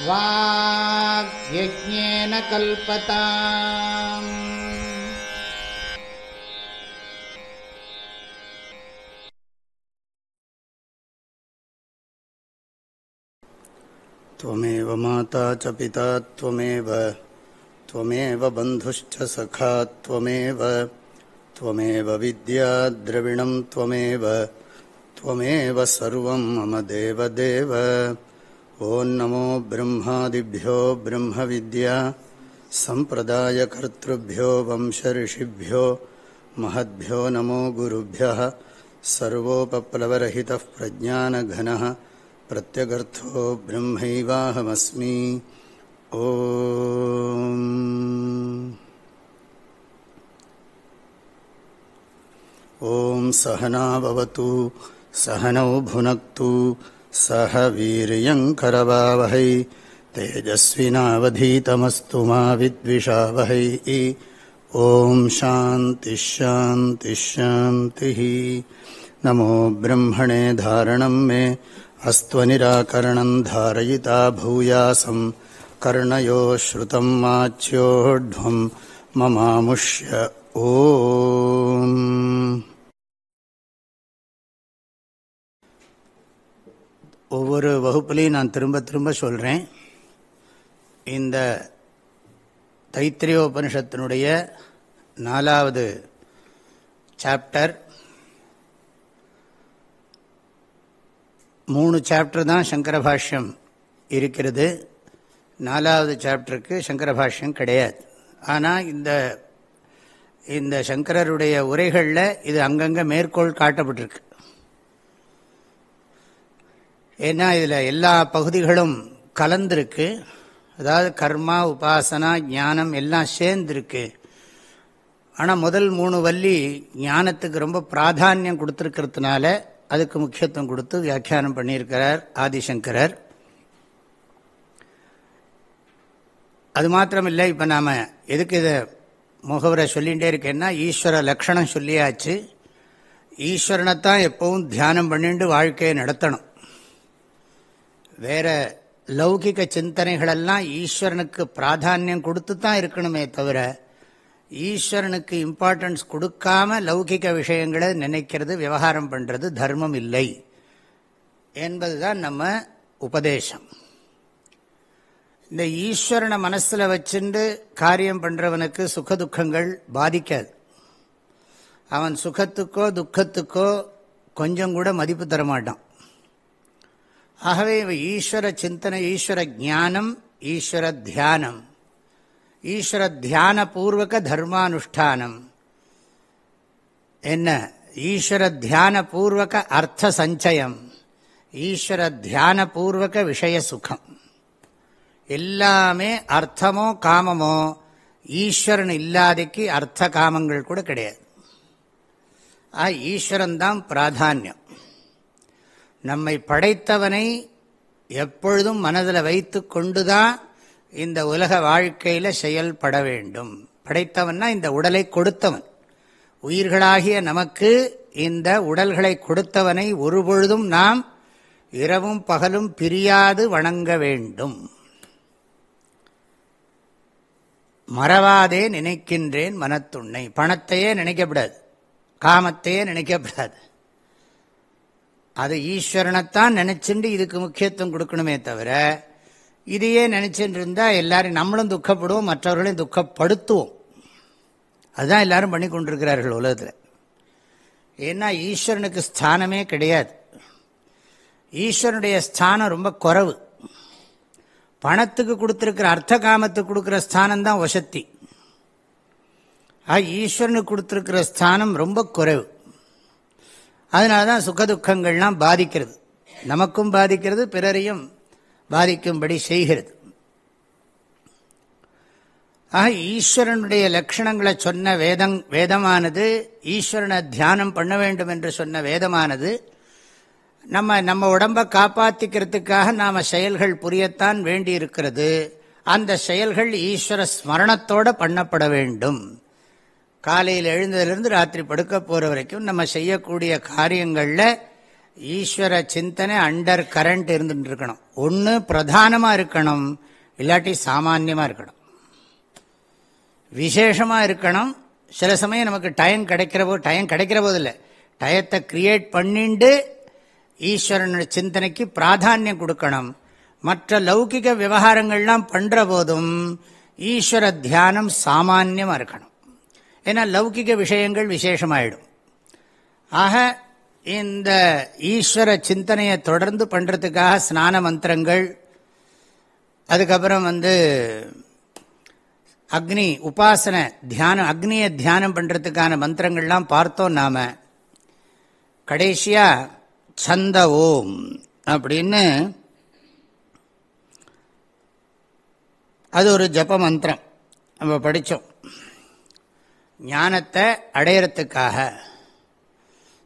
வாக்யஜ்ஞேன கல்பதாம். त्वमेव माता च पिता त्वमेव बन्धुश्च सखा त्वमेव विद्या द्रविणं त्वमेव सर्वं मम देवदेव. ॐ नमो ब्रह्मादिभ्यो ब्रह्मविद्या सम्प्रदायकर्तृभ्यो वंशऋषिभ्यो महद्भ्यो नमो गुरुभ्यः. सर्वोपप्लवरहितः प्रज्ञानघनः प्रत्यगर्थो ब्रह्मैवाहमस्मि. ॐ सहना भवतु सहनौ भुनक्तु सह वीर्यङ्करवावहै तेजस्विनावधीतमस्तु मा विद्विषावहै. ॐ शान्तिः शान्तिः शान्तिः. नमो ब्रह्मणे धारणं मे अस्त्वनिराकरणं धारयिता भूयासं कर्णयो श्रुतं माच्योढ्वं ममामुष्य. ஓம். ஒவ்வொரு வகுப்புலையும் நான் திரும்ப திரும்ப சொல்கிறேன், இந்த தைத்திரியோபனிஷத்தினுடைய 4வது சாப்டர், 3 சாப்டர் தான் சங்கர பாஷ்யம் இருக்கிறது. 4வது சாப்டருக்கு சங்கர பாஷ்யம் கிடையாது. ஆனால் இந்த சங்கரருடைய உரைகளில் இது அங்கங்கே மேற்கோள் காட்டப்பட்டிருக்கு. ஏன்னா இதில் எல்லா பகுதிகளும் கலந்துருக்கு. அதாவது கர்மா, உபாசனா, ஞானம் எல்லாம் சேர்ந்துருக்கு. ஆனால் முதல் 3 வள்ளி ஞானத்துக்கு ரொம்ப பிராதானியம் கொடுத்துருக்கிறதுனால அதுக்கு முக்கியத்துவம் கொடுத்து வியாக்கியானம் பண்ணியிருக்கிறார் ஆதிசங்கரர். அது மாத்திரமில்லை, இப்போ நாம் எதுக்கு இதை முகவரை சொல்லிகிட்டே இருக்கேன்னா, ஈஸ்வர லக்ஷணம் சொல்லியாச்சு. ஈஸ்வரனைத்தான் எப்பவும் தியானம் பண்ணிட்டு வாழ்க்கையை நடத்தணும். வேற லௌகிக சிந்தனைகளெல்லாம் ஈஸ்வரனுக்கு பிராதானியம் கொடுத்து தான் இருக்கணுமே தவிர, ஈஸ்வரனுக்கு இம்பார்ட்டன்ஸ் கொடுக்காம லௌகிக விஷயங்களை நினைக்கிறது, விவகாரம் பண்ணுறது தர்மம் இல்லை என்பதுதான் நம்ம உபதேசம். இந்த ஈஸ்வரனை மனசில் வச்சுண்டு காரியம் பண்ணுறவனுக்கு சுகதுக்கங்கள் பாதிக்காது. அவன் சுகத்துக்கோ துக்கத்துக்கோ கொஞ்சம் கூட மதிப்பு தரமாட்டான். ஆகவே ஈஸ்வர சிந்தனை, ஈஸ்வர ஞானம், ஈஸ்வர தியானம், ஈஸ்வர தியான பூர்வக தர்மானுஷ்டானம், என்ன ஈஸ்வர தியான பூர்வக அர்த்த சஞ்சயம், ஈஸ்வர தியான பூர்வக விஷய சுகம், எல்லாமே அர்த்தமோ காமமோ ஈஸ்வரன் இல்லாதைக்கு அர்த்த காமங்கள் கூட கிடையாது. ஈஸ்வரன்தான் பிராதானியம். நம்மை படைத்தவனை எப்பொழுதும் மனதில் வைத்து கொண்டுதான் இந்த உலக வாழ்க்கையில் செயல்பட வேண்டும். படைத்தவன்னா இந்த உடலை கொடுத்தவன். உயிர்களாகிய நமக்கு இந்த உடல்களை கொடுத்தவனை ஒருபொழுதும் நாம் இரவும் பகலும் பிரியாது வணங்க வேண்டும். மறவாதே நினைக்கின்றேன் மனத்துண்ணை. பணத்தையே நினைக்கப்படாது, காமத்தையே நினைக்கப்படாது. அது ஈஸ்வரனைத்தான் நினைச்சுட்டு இதுக்கு முக்கியத்துவம் கொடுக்கணுமே தவிர, இதையே நினைச்சுட்டு இருந்தால் எல்லாரும் நம்மளும் துக்கப்படுவோம், மற்றவர்களையும் துக்கப்படுத்துவோம். அதுதான் எல்லாரும் பண்ணி கொண்டிருக்கிறார்கள் உலகத்தில். ஏன்னா ஈஸ்வரனுக்கு ஸ்தானமே கிடையாது. ஈஸ்வரனுடைய ஸ்தானம் ரொம்ப குறைவு. பணத்துக்கு கொடுத்துருக்கிற அர்த்த காமத்துக்கு கொடுக்குற ஸ்தானம் தான் வசத்தி. ஈஸ்வரனுக்கு கொடுத்துருக்கிற ஸ்தானம் ரொம்ப குறைவு. அதனால தான் சுகதுக்கங்கள்லாம் பாதிக்கிறது, நமக்கும் பாதிக்கிறது, பிறரையும் பாதிக்கும்படி செய்கிறது. ஈஸ்வரனுடைய லட்சணங்களை சொன்ன வேதமானது, ஈஸ்வரனை தியானம் பண்ண வேண்டும் என்று சொன்ன வேதமானது, நம்ம உடம்பை காப்பாற்றிக்கிறதுக்காக நாம் செயல்கள் புரியத்தான் வேண்டி இருக்கிறது. அந்த செயல்கள் ஈஸ்வர ஸ்மரணத்தோடு பண்ணப்பட வேண்டும். காலையில் எழுந்ததிலிருந்து ராத்திரி படுக்க போகிற வரைக்கும் நம்ம செய்யக்கூடிய காரியங்களில் ஈஸ்வர சிந்தனை அண்டர் கரண்ட் இருந்துட்டு இருக்கணும். ஒன்று பிரதானமாக இருக்கணும், இல்லாட்டி சாமான்யமாக இருக்கணும், விசேஷமாக இருக்கணும். சில சமயம் நமக்கு டைம் கிடைக்கிற போது இல்லை, டயத்தை கிரியேட் பண்ணிண்டு ஈஸ்வரனோட சிந்தனைக்கு பிராதானியம் கொடுக்கணும். மற்ற லௌகிக விவகாரங்கள்லாம் பண்ணுற போதும் ஈஸ்வர தியானம் சாமான்யமாக இருக்கணும். ஏன்னா லௌகிக விஷயங்கள் விசேஷமாயிடும். ஆக இந்த ஈஸ்வர சிந்தனையை தொடர்ந்து பண்ணுறதுக்காக ஸ்நான மந்திரங்கள், அதுக்கப்புறம் அக்னி உபாசனை தியானம், அக்னியை தியானம் பண்ணுறதுக்கான மந்திரங்கள்லாம் பார்த்தோம். நாம் கடைசியாக சந்த ஓம் அப்படின்னு அது ஒரு ஜப மந்திரம் நம்ம படித்தோம். ஞானத்தை அடையிறதுக்காக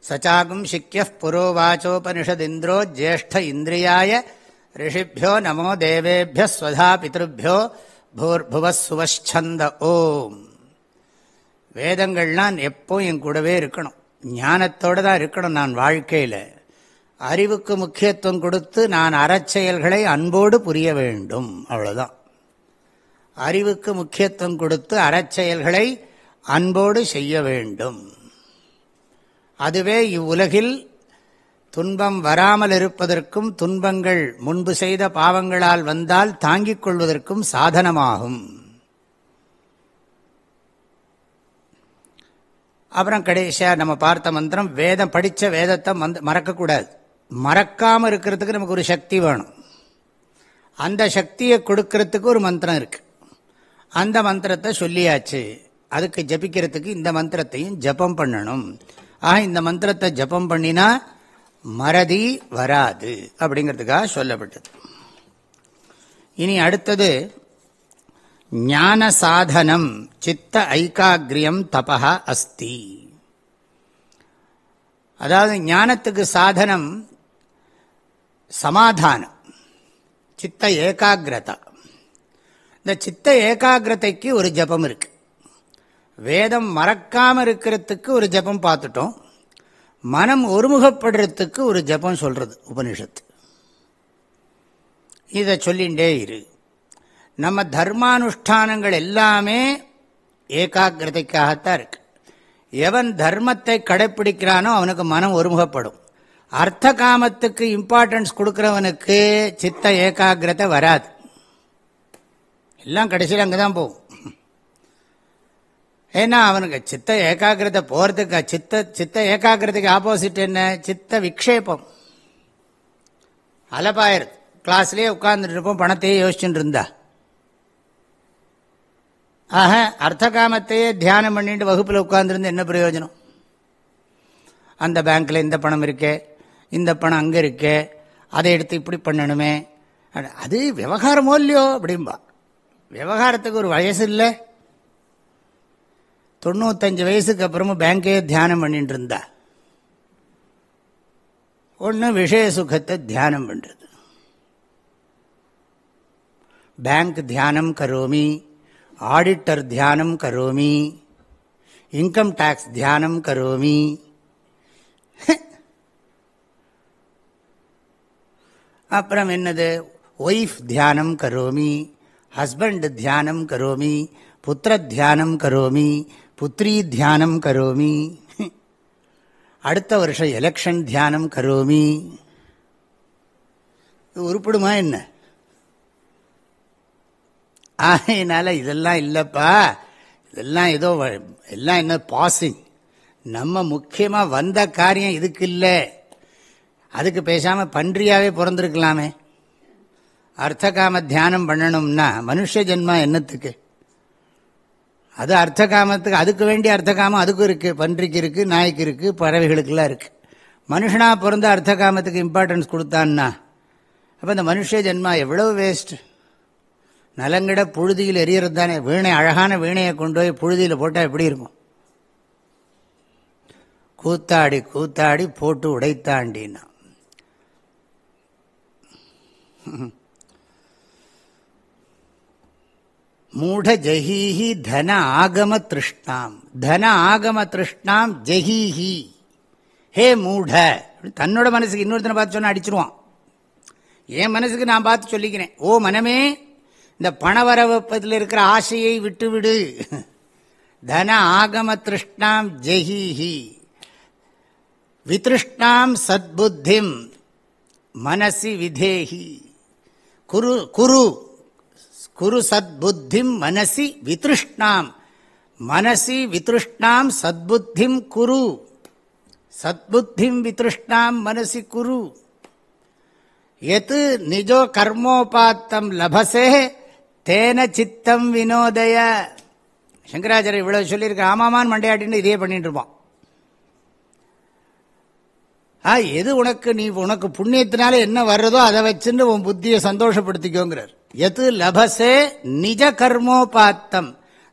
சச்சாகும் சிக்கிய புரோவாச்சோபனிஷதிந்திரோ ஜேஷ்ட இந்திரியாய ரிஷிபியோ நமோ தேவேபிய ஸ்வதா பித்ருபியோ பூர்புவஸ்சுவச்சந்த ஓம். வேதங்கள்லாம் எப்போ என் கூடவே இருக்கணும், ஞானத்தோடு தான் இருக்கணும். நான் வாழ்க்கையில் அறிவுக்கு முக்கியத்துவம் கொடுத்து நான் அறச்செயல்களை அன்போடு புரிய வேண்டும், அவ்வளோதான். அறிவுக்கு முக்கியத்துவம் கொடுத்து அறச்செயல்களை அன்போடு செய்ய வேண்டும். அதுவே இவ்வுலகில் துன்பம் வராமல் இருப்பதற்கும், துன்பங்கள் முன்பு செய்த பாவங்களால் வந்தால் தாங்கிக் கொள்வதற்கும் சாதனமாகும். அப்புறம் கடைசியாக நம்ம பார்த்த மந்திரம், வேதம் படித்த வேதத்தை மறக்கக்கூடாது. மறக்காமல் இருக்கிறதுக்கு நமக்கு ஒரு சக்தி வேணும். அந்த சக்தியை கொடுக்கறதுக்கு ஒரு மந்திரம் இருக்கு. அந்த மந்திரத்தை சொல்லியாச்சு. அதுக்கு ஜபிக்கிறதுக்கு இந்த மந்திரத்தையும் ஜபம் பண்ணணும். ஆக இந்த மந்திரத்தை ஜபம் பண்ணினா மறதி வராது அப்படிங்கிறதுக்காக சொல்லப்பட்டது. இனி அடுத்தது ஞான சாதனம் சித்த ஐகாகிரியம் தபஹ அஸ்தி. அதாவது ஞானத்துக்கு சாதனம் சமாதானம், சித்த ஏகாகிரதா. இந்த சித்த ஏகாகிரதைக்கு ஒரு ஜபம் இருக்கு. வேதம் மறக்காமல் இருக்கிறதுக்கு ஒரு ஜபம் பார்த்துட்டோம். மனம் ஒருமுகப்படுறதுக்கு ஒரு ஜபம் சொல்றது உபனிஷத்து. இதை சொல்லிகிட்டே இரு. நம்ம தர்மானுஷ்டானங்கள் எல்லாமே ஏகாகிரதைக்காகத்தான் இருக்கு. எவன் தர்மத்தை கடைப்பிடிக்கிறானோ அவனுக்கு மனம் ஒருமுகப்படும். அர்த்த காமத்துக்கு இம்பார்ட்டன்ஸ் கொடுக்கிறவனுக்கு சித்த ஏகாகிரதை வராது. எல்லாம் கடைசியில் அங்கே தான் போகும். ஏன்னா அவனுக்கு சித்த ஏகாகிரதை போகிறதுக்கு சித்த ஏகாகிரதைக்கு ஆப்போசிட் என்ன? சித்த விக்ஷேபம், அலப்பாயிருது. கிளாஸ்லேயே உட்கார்ந்துட்டு இருப்போம், பணத்தையே யோசிச்சுட்டு இருந்தா. ஆக அர்த்த காமத்தையே தியானம் பண்ணிட்டு வகுப்பில் உட்கார்ந்துருந்து என்ன பிரயோஜனம்? அந்த பேங்க்கில் இந்த பணம் இருக்கே, இந்த பணம் அங்கே இருக்கே, அதை எடுத்து இப்படி பண்ணணுமே, அது விவகாரமோ இல்லையோ அப்படின்பா. விவகாரத்துக்கு ஒரு வயசு இல்லை. 95 வயசுக்கு அப்புறமும் பேங்கே தியானம் பண்ணிட்டு இருந்தா. ஒன்று விஷய சுகத்தை தியானம் பண்ணுறது. பேங்க் தியானம் கரோமி, ஆடிட்டர் தியானம் கரோமி, இன்கம் டாக்ஸ் தியானம் கரோமி. அப்புறம் என்னது? ஒய்ஃப் தியானம் கரோமி, ஹஸ்பண்ட் தியானம் கரோமி, புத்திர தியானம் கரோமி, புத்ரி தியானம் கரோமி, அடுத்த வருஷம் எலெக்ஷன் தியானம் கரோமி. உருப்படுமா என்ன? ஆகையினால இதெல்லாம் இல்லைப்பா, இதெல்லாம் ஏதோ எல்லாம் என்ன பாசிங். நம்ம முக்கியமாக வந்த காரியம் இதுக்கு இல்லை. அதுக்கு பேசாமல் பன்றியாவே பிறந்திருக்கலாமே. அர்த்த காம தியானம் பண்ணணும்னா மனுஷ ஜென்மா என்னத்துக்கு? அது அர்த்த காமத்துக்கு, அதுக்கு வேண்டிய அர்த்த காமம் அதுக்கும் இருக்குது. பன்றிக்கு இருக்குது, நாய்க்கு இருக்குது, பறவைகளுக்கெல்லாம் இருக்குது. மனுஷனாக பிறந்த அர்த்த காமத்துக்கு இம்பார்ட்டன்ஸ் கொடுத்தான்னா அப்போ இந்த மனுஷ ஜென்மா எவ்வளவு வேஸ்ட். நலங்கிட புழுதியில் எரியறது தானே. வீணை, அழகான வீணையை கொண்டு போய் புழுதியில் போட்டால் எப்படி இருக்கும்? கூத்தாடி கூத்தாடி போட்டு உடைத்தாண்டின்னா. மூட ஜஹீஹி தன ஆகம திருஷ்ணாம். தன ஆகம திருஷ்ணாம் ஜஹீஹி. ஹே மூட தன்னோட மனசுக்கு இன்னொருத்தனை பார்த்து சொன்னால் அடிச்சிருவான். என் மனசுக்கு நான் பார்த்து சொல்லிக்கிறேன், ஓ மனமே, இந்த பணவரவப்பதில் இருக்கிற ஆசையை விட்டுவிடு. தன ஆகம திருஷ்ணாம் ஜெஹீஹி வித்ருஷ்ணாம் சத்புத்திம் மனசி விதேஹி. குரு குரு குரு சத்புத்திம் மனசி வித்ருஷ்ணாம். மனசி வித்ருஷ்ணாம் சத்புத்திம் குரு. சத்புத்திம் வித்ருஷ்ணாம் மனசி குரு. யத் நிஜோ கர்மோபாத்தம் லபசே தேன சித்தம் வினோதய. சங்கராச்சாரியர் இவ்வளவு சொல்லியிருக்க, ஆமாமான் மண்டையாட்டின்னு இதே பண்ணிட்டு இருப்பான். எது உனக்கு புண்ணியத்தினால என்ன வர்றதோ அதை வச்சுன்னு உன் புத்தியை சந்தோஷப்படுத்திக்கோங்கிறார். எது லபசே நிஜ கர்மோபாத்தம்.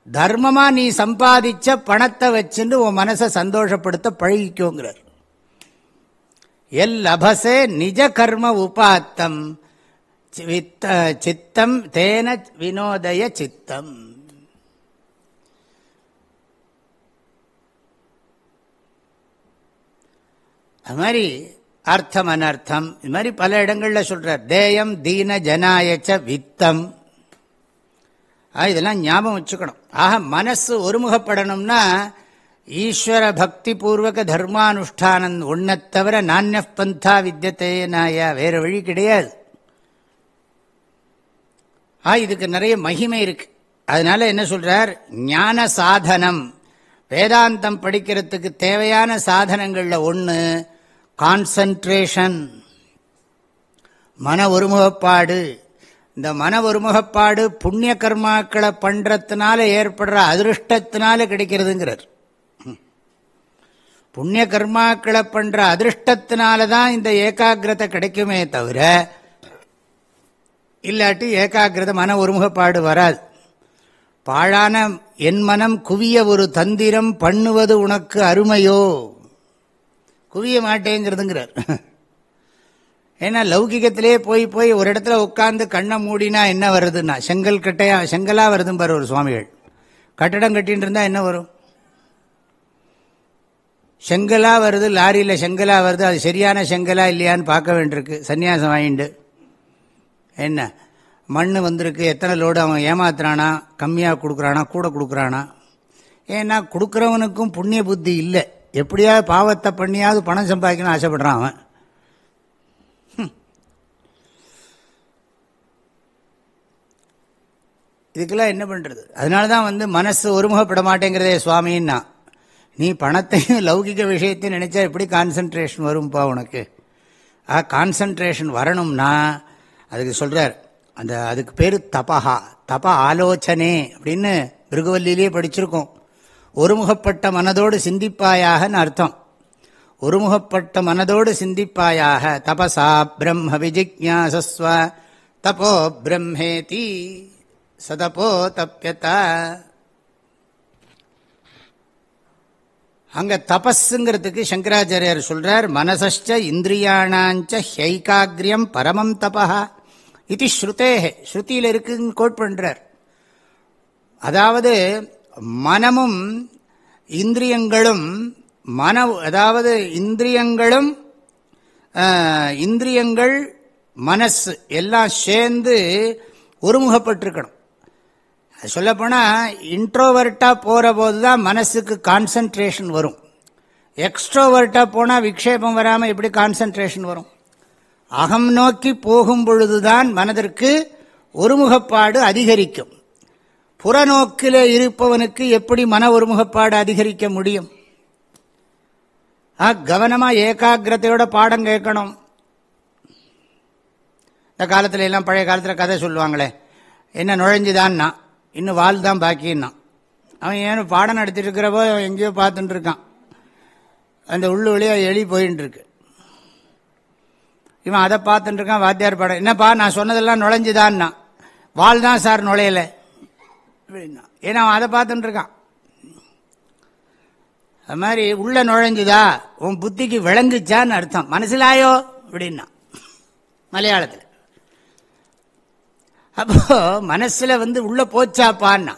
தர்மமா நீ சம்பாதிச்ச பணத்தை வச்சுன்னு உன் மனசை சந்தோஷப்படுத்த பழகிக்கோங்கிறார். எல் லபசே நிஜ கர்ம உபாத்தம் சித்தம் தேன வினோதய சித்தம். அது மாதிரி அர்த்தம் அனர்த்தம் இது மாதிரி பல இடங்களில் சொல்றார். தேயம் தீன ஜனாயச்ச வித்தம். இதெல்லாம் ஞாபகம் வச்சுக்கணும். ஆக மனசு ஒருமுகப்படணும்னா ஈஸ்வர பக்தி பூர்வக தர்மானுஷ்டானம் ஒன்றை தவிர நானிய பந்தா வித்தியத்தே நாயா, வேறு வழி கிடையாது. இதுக்கு நிறைய மகிமை இருக்கு. அதனால என்ன சொல்றார், ஞான சாதனம். வேதாந்தம் படிக்கிறதுக்கு தேவையான சாதனங்களில் ஒன்று கான்சன்ட்ரேஷன், மன ஒருமுகப்பாடு. இந்த மன ஒருமுகப்பாடு புண்ணிய கர்மாக்களை பண்றதுனால ஏற்படுற அதிருஷ்டத்தினால கிடைக்கிறதுங்கிறார். புண்ணிய கர்மாக்களை பண்ற அதிருஷ்டத்தினால தான் இந்த ஏகாகிரதை கிடைக்குமே தவிர, இல்லாட்டி ஏகாகிரதை மன ஒருமுகப்பாடு வராது. பாழான என் மனம் குவிய ஒரு தந்திரம் பண்ணுவது உனக்கு அருமையோ, குவிய மாட்டேங்கிறதுங்கிறார். ஏன்னா லௌகிகத்திலே போய் போய் ஒரு இடத்துல உட்கார்ந்து கண்ணை மூடினா என்ன வருதுன்னா செங்கலா வருதும் பாரு ஒரு சுவாமிகள். கட்டடம் கட்டின்னு இருந்தா என்ன வரும்? செங்கலா வருது, லாரியில் செங்கலா வருது. அது சரியான செங்கலா இல்லையான்னு பார்க்க வேண்டியிருக்கு. சன்னியாசம் வாங்கிட்டு என்ன மண் வந்திருக்கு, எத்தனை லோடு அவன் ஏமாத்துறானா, கம்மியாக கொடுக்குறானா, கூட கொடுக்குறானா? ஏன்னா கொடுக்குறவனுக்கும் புண்ணிய புத்தி இல்லை. எப்படியாவது பாவத்தை பண்ணியாவது பணம் சம்பாதிக்கணும்னு ஆசைப்படுறான் அவன். இதுக்கெல்லாம் என்ன பண்ணுறது? அதனால தான் மனசு ஒருமுகப்பட மாட்டேங்கிறதே சுவாமின்னா. நீ பணத்தையும் லௌகிக விஷயத்தையும் நினைச்சா எப்படி கான்சன்ட்ரேஷன் வரும்பா உனக்கு? கான்சன்ட்ரேஷன் வரணும்னா அதுக்கு சொல்கிறார், அதுக்கு பேர் தபஹா, தப ஆலோசனை அப்படின்னு பிருகுவல்லியிலே படிச்சிருக்கோம். ஒருமுகப்பட்ட மனதோடு சிந்திப்பாயாகன்னு அர்த்தம். ஒருமுகப்பட்ட மனதோடு சிந்திப்பாயாக. தபசா பிரம்ம விஜிக்ஞாசஸ்வ தபோ பிரம்மேதி சதபோ தப்யதா. அங்க தபஸுங்கிறதுக்கு சங்கராச்சாரியார் சொல்றார், மனசச்ச இந்திரியாணாஞ்ச ஹைகாகிரியம் பரமம் தபஹா இது ஸ்ருதேஹே. ஸ்ருதியில் இருக்குன்னு கோட் பண்றார். அதாவது மனமும் இந்திரியங்களும் அதாவது இந்திரியங்கள் மனசு எல்லாம் சேர்ந்து ஒருமுகப்பட்டிருக்கணும். சொல்லப்போனால் இன்ட்ரோவர்ட்டாக போகிற போது தான் மனசுக்கு கான்சன்ட்ரேஷன் வரும். எக்ஸ்ட்ரோவர்ட்டாக போனால் விக்ஷேபம் வராமல் எப்படி கான்சன்ட்ரேஷன் வரும்? அகம் நோக்கி போகும் பொழுதுதான் மனதிற்கு ஒருமுகப்பாடு அதிகரிக்கும். புறநோக்கில் இருப்பவனுக்கு எப்படி மன ஒருமுகப்பாடு அதிகரிக்க முடியும்? கவனமாக ஏகாகிரதையோட பாடம் கேட்கணும். இந்த காலத்துல எல்லாம் பழைய காலத்தில் கதை சொல்லுவாங்களே, என்ன நுழைஞ்சுதான்னா இன்னும் வால் தான் பாக்கின்னா. அவன் ஏன்னு பாடம் நடத்திட்டு இருக்கிறப்போ எங்கேயோ பார்த்துட்டு இருக்கான், அந்த உள்ளு வழியாக எலி போயின்னு இருக்கு. இவன் அதை பார்த்துட்டு இருக்கான். வாத்தியார் பாடம், என்னப்பா நான் சொன்னதெல்லாம் நுழைஞ்சுதான்னா, வால் தான் சார் நுழையலை அப்படின்னா. ஏன்னா அவன் அதை பார்த்துட்டு இருக்கான். அது மாதிரி உள்ள நுழைஞ்சுதா, உன் புத்திக்கு விளங்குச்சான்னு அர்த்தம். மனசிலாயோ அப்படின்னா மலையாளத்தில். அப்போ மனசுல உள்ள போச்சாப்பான்னா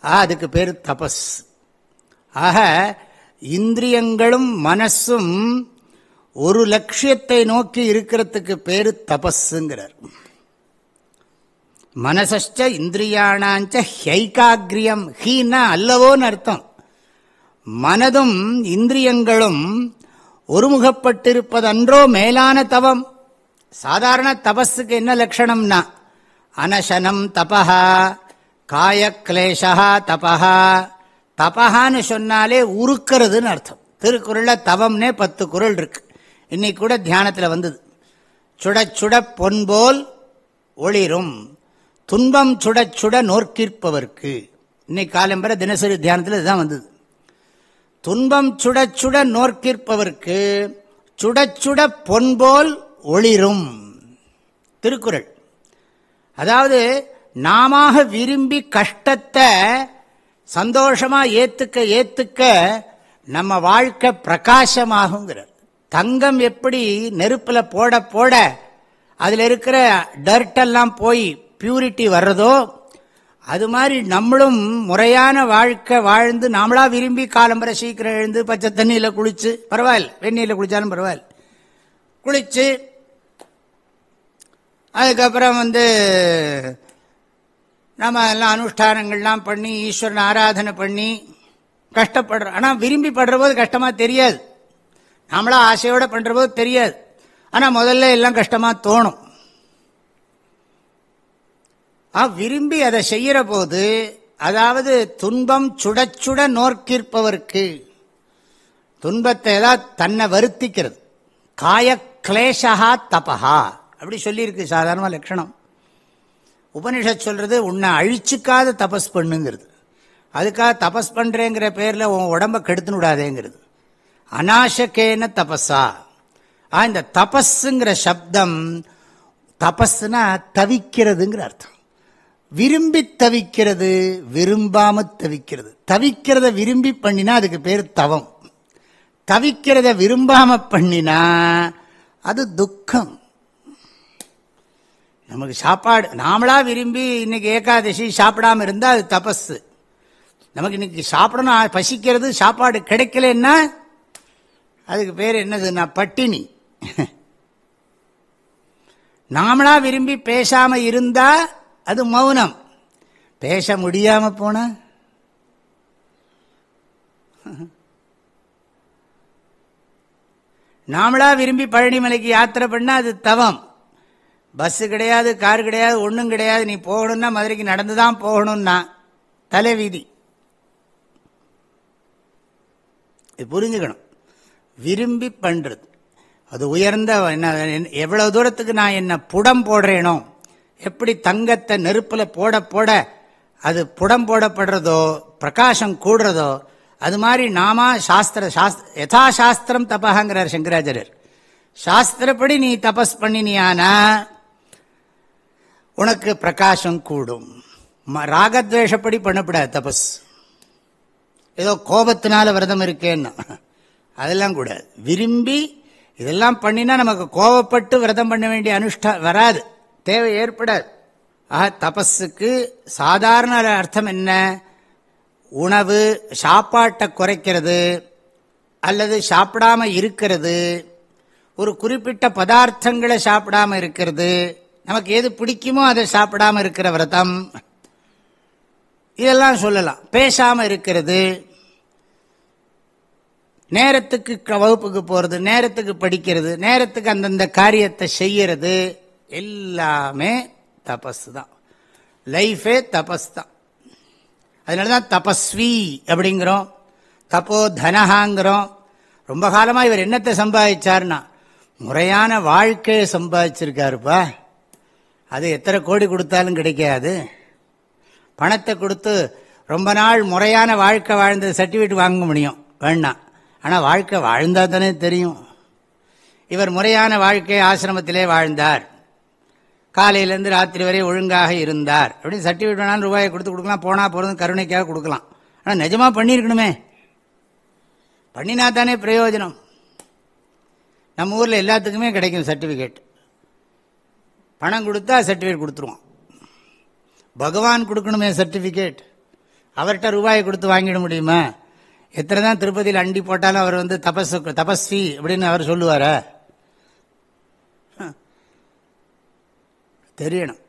அதுக்கு பேரு தபஸ். ஆக இந்திரியங்களும் மனசும் ஒரு லட்சியத்தை நோக்கி இருக்கிறதுக்கு பேரு தபஸுங்கிறார். மனசச்ச இந்திரியாணாஞ்ச ஹைகாகிரியம், ஹீனா அல்லவோன்னு அர்த்தம். மனதும் இந்திரியங்களும் ஒருமுகப்பட்டிருப்பதன்றோ மேலான தவம். சாதாரண தபஸுக்கு என்ன லட்சணம்னா அனசனம் தபஹா, காயக்லேஷா தபஹா. தபஹான்னு சொன்னாலே உருக்கிறதுன்னு அர்த்தம். திருக்குறளில் தவம்னே 10 குறள் இருக்கு. இன்னைக்கு கூட தியானத்தில் வந்தது. சுட சுட பொன்போல் ஒளிரும், துன்பம் சுட சுட நோர்க்கிற்பவர்க்கு. இன்னைக்கு காலம்பர தினசரி தியானத்தில் இதுதான் வந்தது. துன்பம் சுட சுட நோர்க்கிற்பவர்க்கு சுட சுட பொன்போல் ஒளிரும். திருக்குறள். அதாவது நாம விரும்பி கஷ்டத்தை சந்தோஷமா ஏத்துக்க நம்ம வாழ்க்கை பிரகாசமாகுங்கிறார். தங்கம் எப்படி நெருப்புல போட போட அதுல இருக்கிற டர்ட்டெல்லாம் போய் பியூரிட்டி வர்றதோ, அது மாதிரி நம்மளும் முறையான வாழ்க்கை வாழ்ந்து நாமளா விரும்பி காலம்பரை சீக்கிரம் எழுந்து பச்சை தண்ணியில குளிச்சு, பரவாயில்ல வெந்நீரில் குளிச்சாலும் பரவாயில்ல, குளிச்சு அதுக்கப்புறம் நம்ம எல்லாம் அனுஷ்டானங்கள்லாம் பண்ணி ஈஸ்வரன் ஆராதனை பண்ணி கஷ்டப்படுறோம். ஆனால் விரும்பி படுற போது கஷ்டமாக தெரியாது, நாமளா ஆசையோடு பண்ணுற போது தெரியாது. ஆனால் முதல்ல எல்லாம் கஷ்டமாக தோணும். விரும்பி அதை செய்கிற போது, அதாவது துன்பம் சுட சுட நோர்க்கிற்பவர்க்கு, துன்பத்தை ஏதாவது தன்னை வருத்திக்கிறது. காய கிளேஷா தபஹா அப்படி சொல்லியிருக்கு சாதாரண லட்சணம். உபனிஷத் சொல்றது உன்னை அழிச்சுக்காத தபஸ் பண்ணுங்கிறது. அதுக்காக தபஸ் பண்றேங்கிற பேர்ல உன் உடம்ப கெடுத்துன்னு விடாதேங்கிறது. அநாசகேன தபஸா. இந்த தபஸுங்கிற சப்தம், தபஸ்னா தவிக்கிறதுங்கிற அர்த்தம். விரும்பி தவிக்கிறது, விரும்பாம தவிக்கிறது. தவிக்கிறத விரும்பி பண்ணினா அதுக்கு பேர் தவம். தவிக்கிறத விரும்பாம பண்ணினா அது துக்கம். நமக்கு சாப்பாடு நாமளா விரும்பி இன்னைக்கு ஏகாதசி சாப்பிடாம இருந்தா அது தபஸ். நமக்கு இன்னைக்கு சாப்பிடணும் பசிக்கிறது, சாப்பாடு கிடைக்கலன்னா அதுக்கு பேர் என்னதுன்னா பட்டினி. நாமளா விரும்பி பேசாம இருந்தா அது மௌனம். பேச முடியாம போன நாமளா விரும்பி பழனிமலைக்கு யாத்திரை பண்ணா அது தவம். பஸ்ஸு கிடையாது, கார் கிடையாது, ஒன்றும் கிடையாது, நீ போகணும்னா மதுரைக்கு நடந்து தான் போகணும்னா தலைவீதி. இது புரிஞ்சுக்கணும். விரும்பி பண்றது அது உயர்ந்த. எவ்வளவு தூரத்துக்கு நான் என்ன புடம் போடுறேனோ, எப்படி தங்கத்தை நெருப்புல போட போட அது புடம் போடப்படுறதோ பிரகாசம் கூடுறதோ, அது மாதிரி நாம யதா சாஸ்திரம் தபஹங்கிறார் சங்கராச்சாரியர். சாஸ்திரப்படி நீ தபஸ் பண்ணினியானா உனக்கு பிரகாசம் கூடும். ராகத்வேஷப்படி பண்ணப்படாது தபஸ். ஏதோ கோபத்தினால விரதம் இருக்கேன்னு அதெல்லாம் கூடாது. விரும்பி இதெல்லாம் பண்ணினா நமக்கு கோபப்பட்டு விரதம் பண்ண வேண்டிய வராது, தேவை ஏற்படாது. தபஸுக்கு சாதாரண அர்த்தம் என்ன? உணவு, சாப்பாட்டை குறைக்கிறது அல்லது சாப்பிடாம இருக்கிறது, ஒரு குறிப்பிட்ட பதார்த்தங்களை சாப்பிடாம இருக்கிறது, நமக்கு எது பிடிக்குமோ அதை சாப்பிடாம இருக்கிற விரதம், இதெல்லாம் சொல்லலாம். பேசாம இருக்கிறது, நேரத்துக்கு வகுப்புக்கு போறது, நேரத்துக்கு படிக்கிறது, நேரத்துக்கு அந்தந்த காரியத்தை செய்யறது, எல்லாமே தபஸ் தான். லைஃபே தபஸ் தான். அதனாலதான் தபஸ்வி அப்படிங்கிறோம், தப்போ தனஹாங்கிறோம். ரொம்ப காலமா இவர் என்னத்தை சம்பாதிச்சார்னா முறையான வாழ்க்கையை சம்பாதிச்சிருக்காருப்பா. அது எத்தனை கோடி கொடுத்தாலும் கிடைக்காது. பணத்தை கொடுத்து ரொம்ப நாள் முறையான வாழ்க்கை வாழ்ந்த சர்டிஃபிகேட் வாங்க முடியும், வேணாம். ஆனால் வாழ்க்கை வாழ்ந்தா தானே தெரியும். இவர் முறையான வாழ்க்கை ஆசிரமத்திலே வாழ்ந்தார், காலையிலேருந்து ராத்திரி வரை ஒழுங்காக இருந்தார் அப்படின்னு சர்டிஃபிகேட் வேணாலும் ரூபாயை கொடுத்து கொடுக்கலாம், போனால் போகிறது கருணைக்காக கொடுக்கலாம். ஆனால் நிஜமாக பண்ணியிருக்கணுமே, பண்ணினா தானே பிரயோஜனம். நம்ம ஊரில் எல்லாத்துக்குமே கிடைக்கும் சர்டிஃபிகேட். பணம் கொடுத்தா சர்டிஃபிகேட் கொடுத்துருவோம். பகவான் கொடுக்கணுமே சர்டிஃபிகேட், அவர்கிட்ட ரூபாயை கொடுத்து வாங்கிட முடியுமா? எத்தனை தான் திருப்பதியில் அண்டி போட்டாலும் அவர் வந்து தபஸ்வி அப்படின்னு அவர் சொல்லுவாரா? தெரியணும்.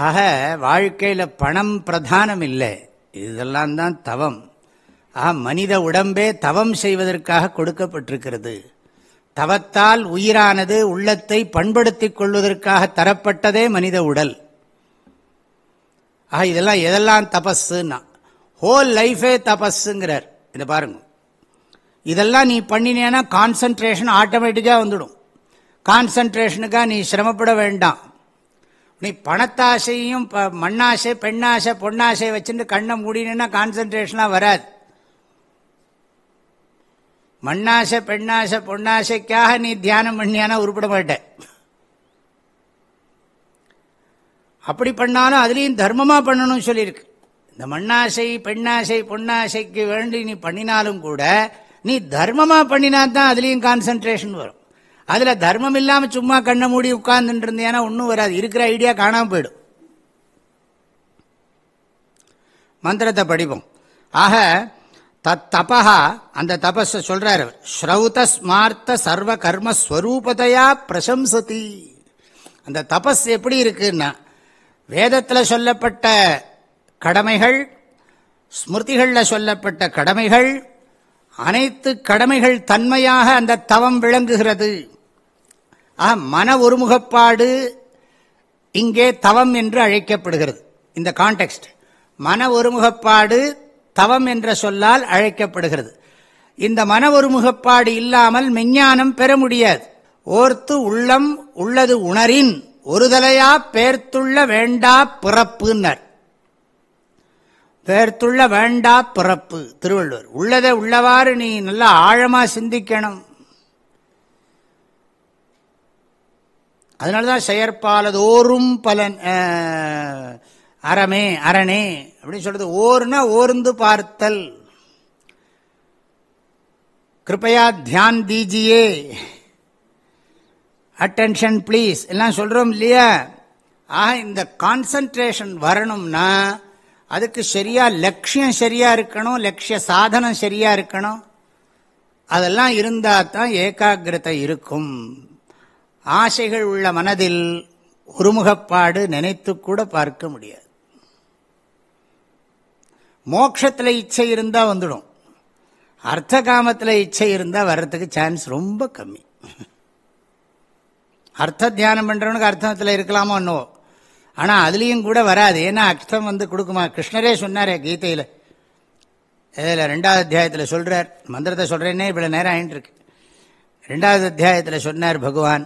ஆக வாழ்க்கையில் பணம் பிரதானம் இல்லை, இதெல்லாம் தான் தவம். மனித உடம்பே தவம் செய்வதற்காக கொடுக்கப்பட்டிருக்கிறது. தவத்தால் உயிரானது உள்ளத்தை பண்படுத்திக் கொள்வதற்காக தரப்பட்டதே மனித உடல். இதெல்லாம் எதெல்லாம் தபஸ்ன்னா ஹோல் லைஃபே தபஸ்ங்கிறார். இதை பாருங்க, இதெல்லாம் நீ பண்ணினேன்னா கான்சன்ட்ரேஷன் ஆட்டோமேட்டிக்காக வந்துடும். கான்சன்ட்ரேஷனுக்காக நீ சிரமப்பட வேண்டாம். நீ பணத்தாசையும் மண்ணாசை பெண்ணாசை பொன்னாசை வச்சுட்டு கண்ணை மூடினா கான்சன்ட்ரேஷனாக வராது. மண்ணாசை பெண்ணாசை பொன்னாசைக்காக நீ தியானம் பண்ணியானா உருப்பட மாட்ட. அப்படி பண்ணாலும் அதுலேயும் தர்மமாக பண்ணணும்னு சொல்லியிருக்கு. இந்த மண்ணாசை பெண்ணாசை பொன்னாசைக்கு வேண்டி நீ பண்ணினாலும் கூட நீ தர்மமாக பண்ணினா தான் அதுலேயும் கான்சன்ட்ரேஷன் வரும். அதில் தர்மம் இல்லாமல் சும்மா கண்ணை மூடி உட்கார்ந்துட்டு இருந்தேன்னா ஒன்றும் வராது, இருக்கிற ஐடியா காணாமல் போயிடும். மந்திரத்தை படிப்போம். ஆக தப்பா, அந்த தபஸை சொல்றார் அவர். ஸ்ரௌத ஸ்மார்த்த சர்வ கர்மஸ்வரூபதையா பிரசம்சதி. அந்த தபஸ் எப்படி இருக்குன்னா, வேதத்தில் சொல்லப்பட்ட கடமைகள், ஸ்மிருதிகளில் சொல்லப்பட்ட கடமைகள், அனைத்து கடமைகள் தன்மையாக அந்த தவம் விளங்குகிறது. மன ஒருமுகப்பாடு இங்கே தவம் என்று அழைக்கப்படுகிறது. இந்த கான்டெக்ஸ்ட் மன ஒருமுகப்பாடு தவம் என்ற சொல்லால் அழைக்கப்படுகிறது. இந்த மன ஒருமுகப்பாடு இல்லாமல் மெஞ்ஞானம் பெற முடியாது. ஓர்த்து உள்ளம் உள்ளது உணரின் ஒருதலையா பேர்த்துள்ள வேண்டா பிறப்புன்னர். பேர்த்துள்ள வேண்டா பிறப்பு திருவள்ளுவர். உள்ளதை உள்ளவாறு நீ நல்லா ஆழமா சிந்திக்கணும். அதனாலதான் செயற்பாலதோறும் பலன் அறமே அரணே அப்படின்னு சொல்றது. ஓர்னா ஓர்ந்து பார்த்தல். கிருப்பையா தியான் தீஜியே, அட்டென்ஷன் ப்ளீஸ் எல்லாம் சொல்றோம் இல்லையா? இந்த கான்சன்ட்ரேஷன் வரணும்னா அதுக்கு சரியா லட்சியம் சரியா இருக்கணும், லட்சிய சாதனம் சரியா இருக்கணும். அதெல்லாம் இருந்தால் தான் ஏகாகிரதை இருக்கும். ஆசைகள் உள்ள மனதில் ஒருமுகப்பாடு நினைத்து கூட பார்க்க முடியாது. மோட்சத்தில் இச்சை இருந்தால் வந்துடும், அர்த்த காமத்தில் இச்சை இருந்தால் வர்றதுக்கு சான்ஸ் ரொம்ப கம்மி. அர்த்த தியானம் பண்ணுறவனுக்கு அர்த்தத்தில் இருக்கலாமோ என்னவோ, ஆனால் அதுலேயும் கூட வராது. ஏன்னா அர்த்தம் வந்து கொடுக்குமா? கிருஷ்ணரே சொன்னாரே கீதையில், இதில் 2வது அத்தியாயத்தில் சொல்கிறார். மந்திரத்தை சொல்கிறேன்னே இவ்வளோ நேரம் ஆகிட்டு இருக்கு. 2வது அத்தியாயத்தில் சொன்னார் பகவான்,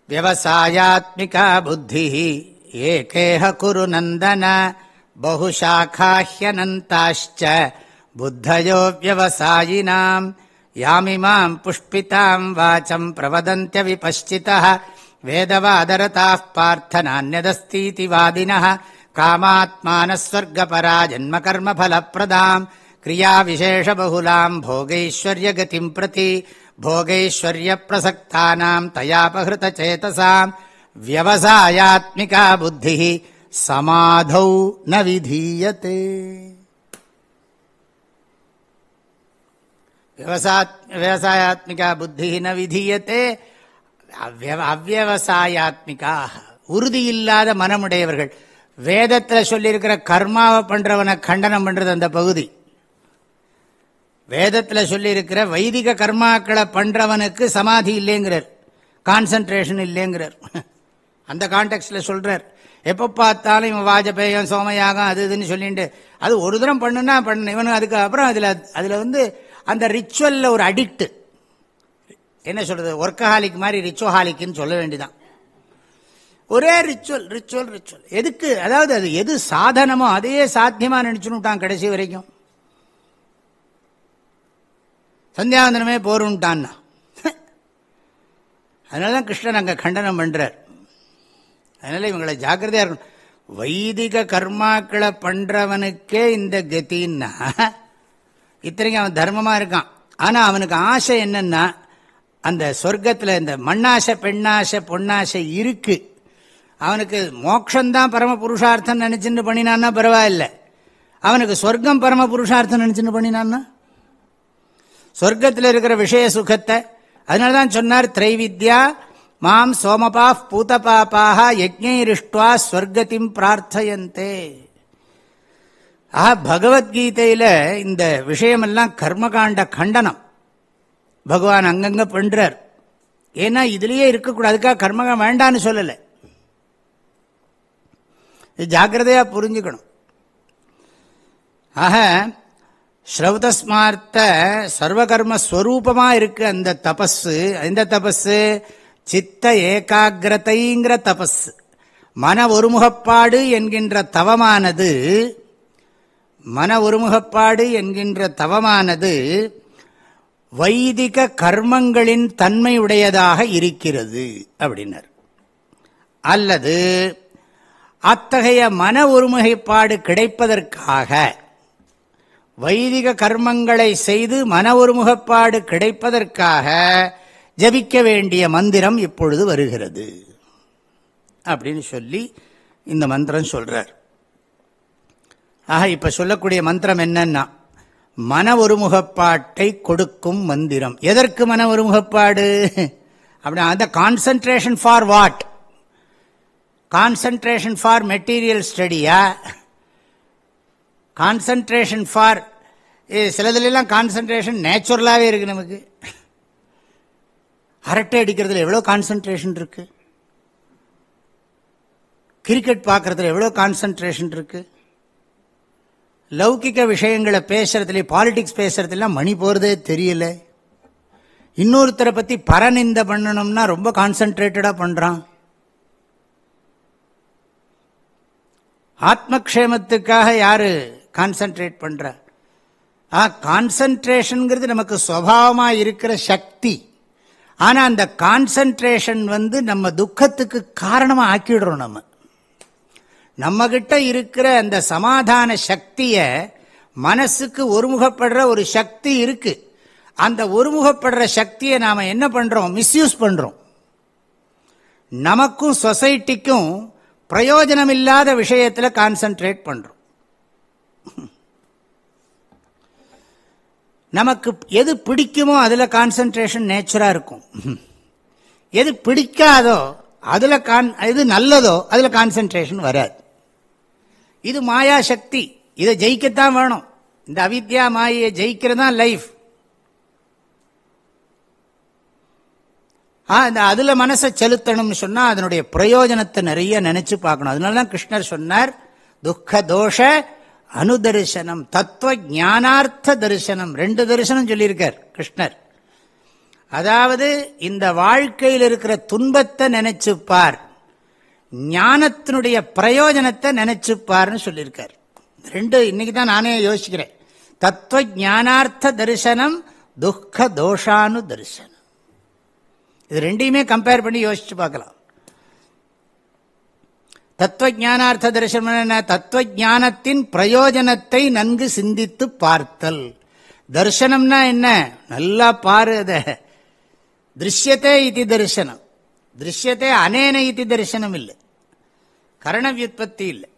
விவசாயாத்மிகா புத்தி ஏகேஹ குரு நந்தன பகுஷாகாஹ்யனந்தாஷ்ச புத்தயோ விவசாயினாம் யாமிமாம் புஷ்பிதாம் வாசம் பிரவதந்த்ய விபஷ்சிதः வேதவாதரதாः பார்த்த நான்யதஸ்தீதி வாதினः காமாத்மானஸ்வர்கபரா ஜன்மகர்மஃலப்ரதாம் கிரியா விசேஷ பகுலாம் போகைஸ்வர்யகதிம் பிரதி போகைஸ்வர்ய பிரசக்தானாம் தயாபஹ்ருத சேதசாம் வியவசாயாத்மிகா புத்தி சமாதௌ ந விதீயதே. விவசாயாத்மிகா புத்தி ந விதீயதே. அவ்யவசாயாத்மிகா, உறுதியில்லாத மனமுடையவர்கள். வேதத்தில் சொல்லியிருக்கிற கர்மாவை பண்றவனை கண்டனம் பண்றது அந்த பகுதி. வேதத்தில் சொல்லியிருக்கிற வைதிக கர்மாக்களை பண்றவனுக்கு சமாதி இல்லைங்கிறார், கான்சன்ட்ரேஷன் இல்லைங்கிறார். அந்த கான்டெக்ட்ல சொல்றார். எப்போ பார்த்தாலும் இவன் வாஜபேயம் சோமயாகம் அது இதுன்னு சொல்லிட்டு அது ஒரு தரம் பண்ணுனா பண்ண இவனு. அதுக்கப்புறம் அதில் வந்து அந்த ரிச்சுவல்ல ஒரு அடிக்ட், என்ன சொல்றது, ஒர்க்கஹாலிக் மாதிரி ரிச்சுவஹாலிக்னு சொல்ல வேண்டியதான். ஒரே ரிச்சுவல் ரிச்சுவல் ரிச்சுவல். எதுக்கு? அதாவது அது எது சாதனமோ அதையே சாத்தியமா நினைச்சுட்டான் கடைசி வரைக்கும். சந்தியாவந்தனமே போருன்ட்டான்னா. அதனாலதான் கிருஷ்ணன் அங்க கண்டனம் பண்றார். அதனால இவங்களை ஜாக்கிரதையா இருக்கணும். வைதிக கர்மாக்களை பண்றவனுக்கே இந்த கதின்னா, இத்தனைக்கும் அவன் தர்மமா இருக்கான். ஆனா அவனுக்கு ஆசை என்னன்னா, அந்த சொர்க்கத்தில் இந்த மண்ணாசை பெண்ணாசை பொன்னாசை இருக்கு. அவனுக்கு மோட்சம்தான் பரம புருஷார்த்தம் நினைச்சுன்னு பண்ணினான்னா பரவாயில்லை. அவனுக்கு சொர்க்கம் பரம புருஷார்த்தம் நினைச்சுன்னு பண்ணினான்னா சொர்க்கத்தில் இருக்கிற விஷய சுகத்தை. அதனால தான் சொன்னார், திரைவித்யா மாம் சோமபா பூதபாபாக யஜ்ஞைரிஷ்ட்வா ஸ்வர்கதிம் பிரார்த்தயந்தே. பகவத்கீதையில் இந்த விஷயமெல்லாம் கர்மகாண்ட கண்டனம் பகவான் அங்கங்க பண்றார். ஏன்னா இதுலயே இருக்கக்கூடாது, அதுக்காக கர்மகாண்டம் வேண்டான்னு சொல்லலை. இது ஜாக்கிரதையா புரிஞ்சுக்கணும். ஆக ஸ்ரௌதஸ்மார்த்த சர்வகர்மஸ்வரூபமா இருக்கு அந்த தபஸ். எந்த தபஸ்? சித்த ஏகாகிரதைங்கிற தபஸ். மன ஒருமுகப்பாடு என்கின்ற தவமானது, மன ஒருமுகப்பாடு என்கின்ற தவமானது வைதிக கர்மங்களின் தன்மையுடையதாக இருக்கிறது அப்படின்னார். அல்லது அத்தகைய மன ஒருமுகப்பாடு கிடைப்பதற்காக வைதிக கர்மங்களை செய்து மன ஒருமுகப்பாடு கிடைப்பதற்காக ஜபிக்க வேண்டிய மந்திரம் இப்பொழுது வருகிறது அப்படின்னு சொல்லி இந்த மந்திரம் சொல்றார். ஆக இப்ப சொல்லக்கூடிய மந்திரம் என்னன்னா, மன ஒருமுகப்பாட்டை கொடுக்கும் மந்திரம். எதற்கு மன ஒருமுகப்பாடு? அப்படி அந்த concentration for what? Concentration for material ஸ்டடியா? கான்சன்ட்ரேஷன் ஃபார் சிலதுலாம் கான்சன்ட்ரேஷன் நேச்சுரலாகவே இருக்கு. நமக்கு அரட்டை அடிக்கிறதுல எவ்வளோ கான்சன்ட்ரேஷன் இருக்கு, கிரிக்கெட் பார்க்கறதுல எவ்வளோ கான்சன்ட்ரேஷன் இருக்கு, லௌகிக விஷயங்களை பேசுறதுல, பாலிடிக்ஸ் பேசுறதுலாம் மணி போகிறதே தெரியல. இன்னொருத்தரை பற்றி பரநிந்த பண்ணணும்னா ரொம்ப கான்சன்ட்ரேட்டடாக பண்ணுறான். ஆத்மக்ஷேமத்துக்காக யாரு கான்சன்ட்ரேட் பண்ற? கான்சன்ட்ரேஷன்ங்கிறது நமக்கு சுபாவமாக இருக்கிற சக்தி. ஆனால் அந்த கான்சன்ட்ரேஷன் நம்ம துக்கத்துக்கு காரணமாக ஆக்கிடுறோம். நம்ம கிட்ட இருக்கிற அந்த சமாதான சக்தியை, மனசுக்கு ஒருமுகப்படுற ஒரு சக்தி இருக்கு. அந்த ஒருமுகப்படுற சக்தியை நாம் என்ன பண்றோம்? மிஸ்யூஸ் பண்றோம். நமக்கும் சொசைட்டிக்கும் பிரயோஜனம் இல்லாத விஷயத்தில் கான்சன்ட்ரேட் பண்றோம். நமக்கு எது பிடிக்குமோ அதில் கான்சன்ட்ரேஷன் நேச்சுரா இருக்கும். எது பிடிக்காதோ அதில் எது நல்லதோ அதில் கான்சன்ட்ரேஷன் வராது. இது மாயா சக்தி. இதை ஜெயிக்கத்தான் வேணும். இந்த அவித்யா மாயை ஜெயிக்கிறதா லைஃப். அதுல மனசை செலுத்தணும்னு சொன்னா அதனுடைய பிரயோஜனத்தை நிறைய நினைச்சு பார்க்கணும். அதனாலதான் கிருஷ்ணர் சொன்னார், துக்க தோஷ அனுதர்சனம், தத்துவ ஞானார்த்த தரிசனம். 2 தரிசனம் சொல்லியிருக்கார் கிருஷ்ணர். அதாவது இந்த வாழ்க்கையில் இருக்கிற துன்பத்தை நினைச்சுப்பார், ஞானத்தினுடைய பிரயோஜனத்தை நினைச்சுப்பார்னு சொல்லியிருக்கார். 2 இன்னைக்கு தான் நானே யோசிக்கிறேன். தத்துவ ஞானார்த்த தரிசனம், துக்க தோஷானு தரிசனம். இது 2யுமே கம்பேர் பண்ணி யோசிச்சு பார்க்கலாம். தத்துவ ஞானார்த்த தரிசனம் என்ன? தத்துவ ஞானத்தின் பிரயோஜனத்தை நன்கு சிந்தித்து பார்த்தல். தரிசனம்னா என்ன? நல்லா பாரு. அத திருஷ்யத்தே இது தரிசனம். திருஷ்யத்தே அனேன இது தரிசனம் இல்லை, கரண வியுற்பத்தி இல்லை,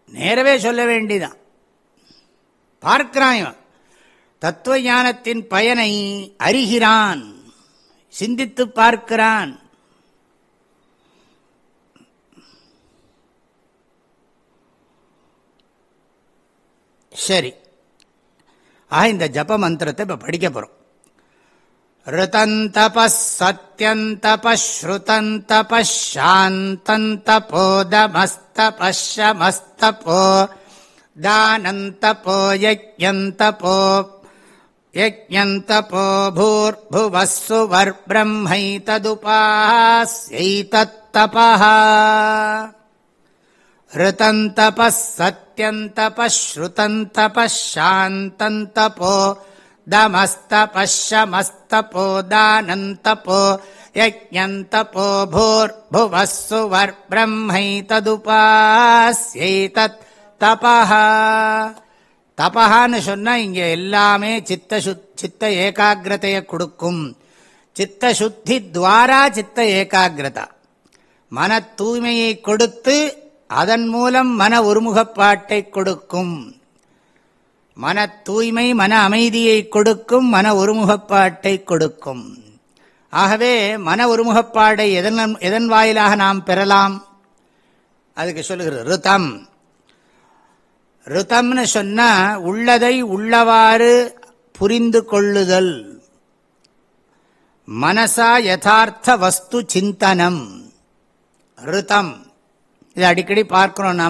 நேரவே சொல்ல வேண்டிதான். பார்க்கிறான். தத்துவ ஞானத்தின் பயனை அறிகிறான், சிந்தித்து பார்க்கிறான். சரி, இந்த ஜப மந்திரத்தை இப்ப படிக்க போறோம். ருதந்தபஸ் சத்யந்தபஸ்ருதந்தபஸ் சாந்தந்தபோதமஸ்தபஸ்யமஸ்தபோ தானந்தபோ யஜ்ஞந்தபோ யஜ்ஞந்தபோ பூர்புவஸ்ஸு வர்ப்ரம்மைததுபாஸ்யைதத்தபஹ. ருதந்தபஸ் சத்யந்தபஸ்ருதந்தபஸ் சாந்தந்தபோ தமஸ்தபஸ்யமஸ்தபோ தானந்தபோ யஜ்ஞந்தபோ பூர்புவஸ்ஸு வர்ப்ரம்மைததுபாஸ்யைதத்தபஹ. தபஹான்னு சொன்னா இங்க எல்லாமே சித்த ஏகாகிரதையை கொடுக்கும். சித்த சுத்தி துவாரா சித்த ஏகாகிரதா, மன தூய்மையை கொடுத்து அதன் மூலம் மன ஒருமுகப்பாட்டை கொடுக்கும். மன தூய்மை மன அமைதியை கொடுக்கும், மன ஒருமுகப்பாட்டை கொடுக்கும். ஆகவே மன ஒருமுகப்பாடை எதன் வாயிலாக நாம் பெறலாம்? அதுக்கு சொல்லுகிறது ருதம். ருதம்னு சொன்னா உள்ளதை உள்ளவாறு புரிந்து கொள்ளுதல், மனசா யதார்த்த வஸ்து சிந்தனம். ருதம் இதை அடிக்கடி பார்க்கிறோம்.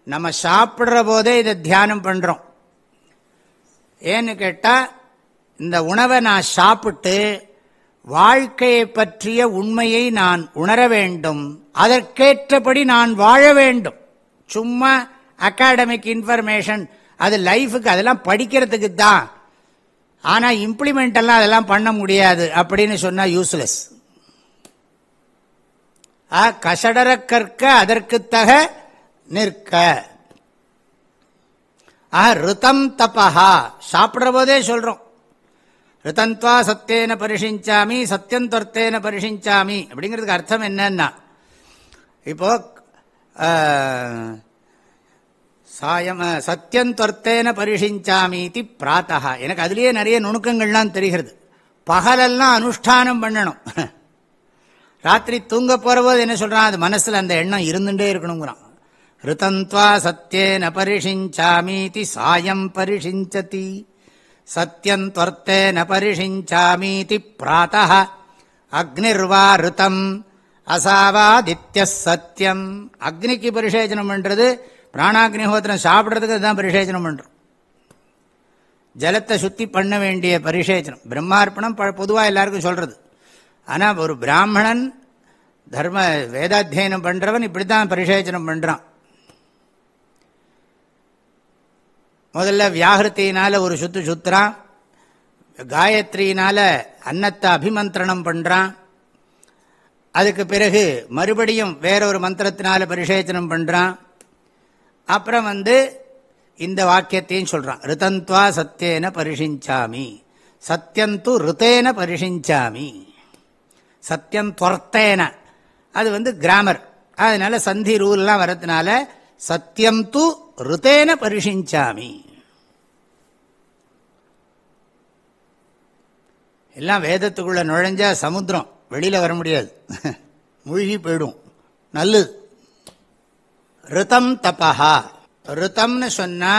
நம்ம சாப்பிட்ற போதே இதை தியானம் பண்றோம். ஏன்னு கேட்டால், இந்த உணவை நான் சாப்பிட்டு வாழ்க்கையை பற்றிய உண்மையை நான் உணர வேண்டும், அதற்கேற்றபடி நான் வாழ வேண்டும். சும்மா அகாடமிக் இன்ஃபர்மேஷன், அது லைஃபுக்கு, அதெல்லாம் படிக்கிறதுக்கு தான். ஆனால் இம்ப்ளிமெண்ட் எல்லாம் அதெல்லாம் பண்ண முடியாது அப்படின்னு சொன்னால் யூஸ்லெஸ். கசடர கற்க அதற்குத்தக நிற்க. ருதம் தபஹா, சாப்பிட்ற போதே சொல்றோம். ருதந்த்வா சத்தியேன பரிஷிஞ்சாமி சத்தியந்தொர்த்தேன பரிஷிஞ்சாமி அப்படிங்கிறதுக்கு அர்த்தம் என்னன்னா, இப்போ சாயம் சத்தியந்தொர்த்தேன பரிஷிஞ்சாமீதி பிராத்தா. எனக்கு அதுலேயே நிறைய நுணுக்கங்கள்லாம் தெரிகிறது. பகலெல்லாம் அனுஷ்டானம் பண்ணணும். ராத்திரி தூங்க போகிற போது என்ன சொல்கிறான், அது மனசில் அந்த எண்ணம் இருந்துகிட்டே இருக்கணுங்கிறான். ருதந்த்வா சத்தியேன பரிஷிஞ்சாமீதி சாயம் பரிஷிஞ்சதி சத்தியந்தொர்த்தேன பரிஷிஞ்சாமீதி பிராத்தः அக்னிர்வா ருதம் அசாவாதித்ய சத்தியம். அக்னிக்கு பரிசேச்சனம் பண்ணுறது, பிராணாக்னிஹோத்திரம் சாப்பிட்றதுக்கு அதுதான் பரிசேச்சனம் பண்ணுறோம். ஜலத்தை சுத்தி பண்ண வேண்டிய பரிசேச்சனம். பிரம்மார்ப்பணம் பொதுவாக எல்லாருக்கும் சொல்கிறது. ஆனால் ஒரு பிராமணன் தர்ம வேதாத்தியனம் பண்ணுறவன் இப்படி தான் பரிசேச்சனம் பண்ணுறான். முதல்ல வியாகிருத்தினால ஒரு சுத்துறான், காயத்ரியினால அன்னத்தை அபிமந்திரணம் பண்ணுறான், அதுக்கு பிறகு மறுபடியும் வேறொரு மந்திரத்தினால பரிசேச்சனம் பண்ணுறான். அப்புறம் இந்த வாக்கியத்தையும் சொல்கிறான், ருதந்த்வா சத்தியேன பரிஷிஞ்சாமி சத்தியந்து ருத்தேன பரிஷிஞ்சாமி. சத்தியம் துவர்த்தேன, அது கிராமர், அதனால சந்தி ரூல்லாம் வரதுனால சத்தியம் து ருத்தேன பரிஷிஞ்சாமி. எல்லாம் வேதத்துக்குள்ள நுழைஞ்சா சமுத்திரம், வெளியில் வர முடியாது, மூழ்கி போயிடும். நல்லது. ருதம் தபஹா. ருதம்னு சொன்னா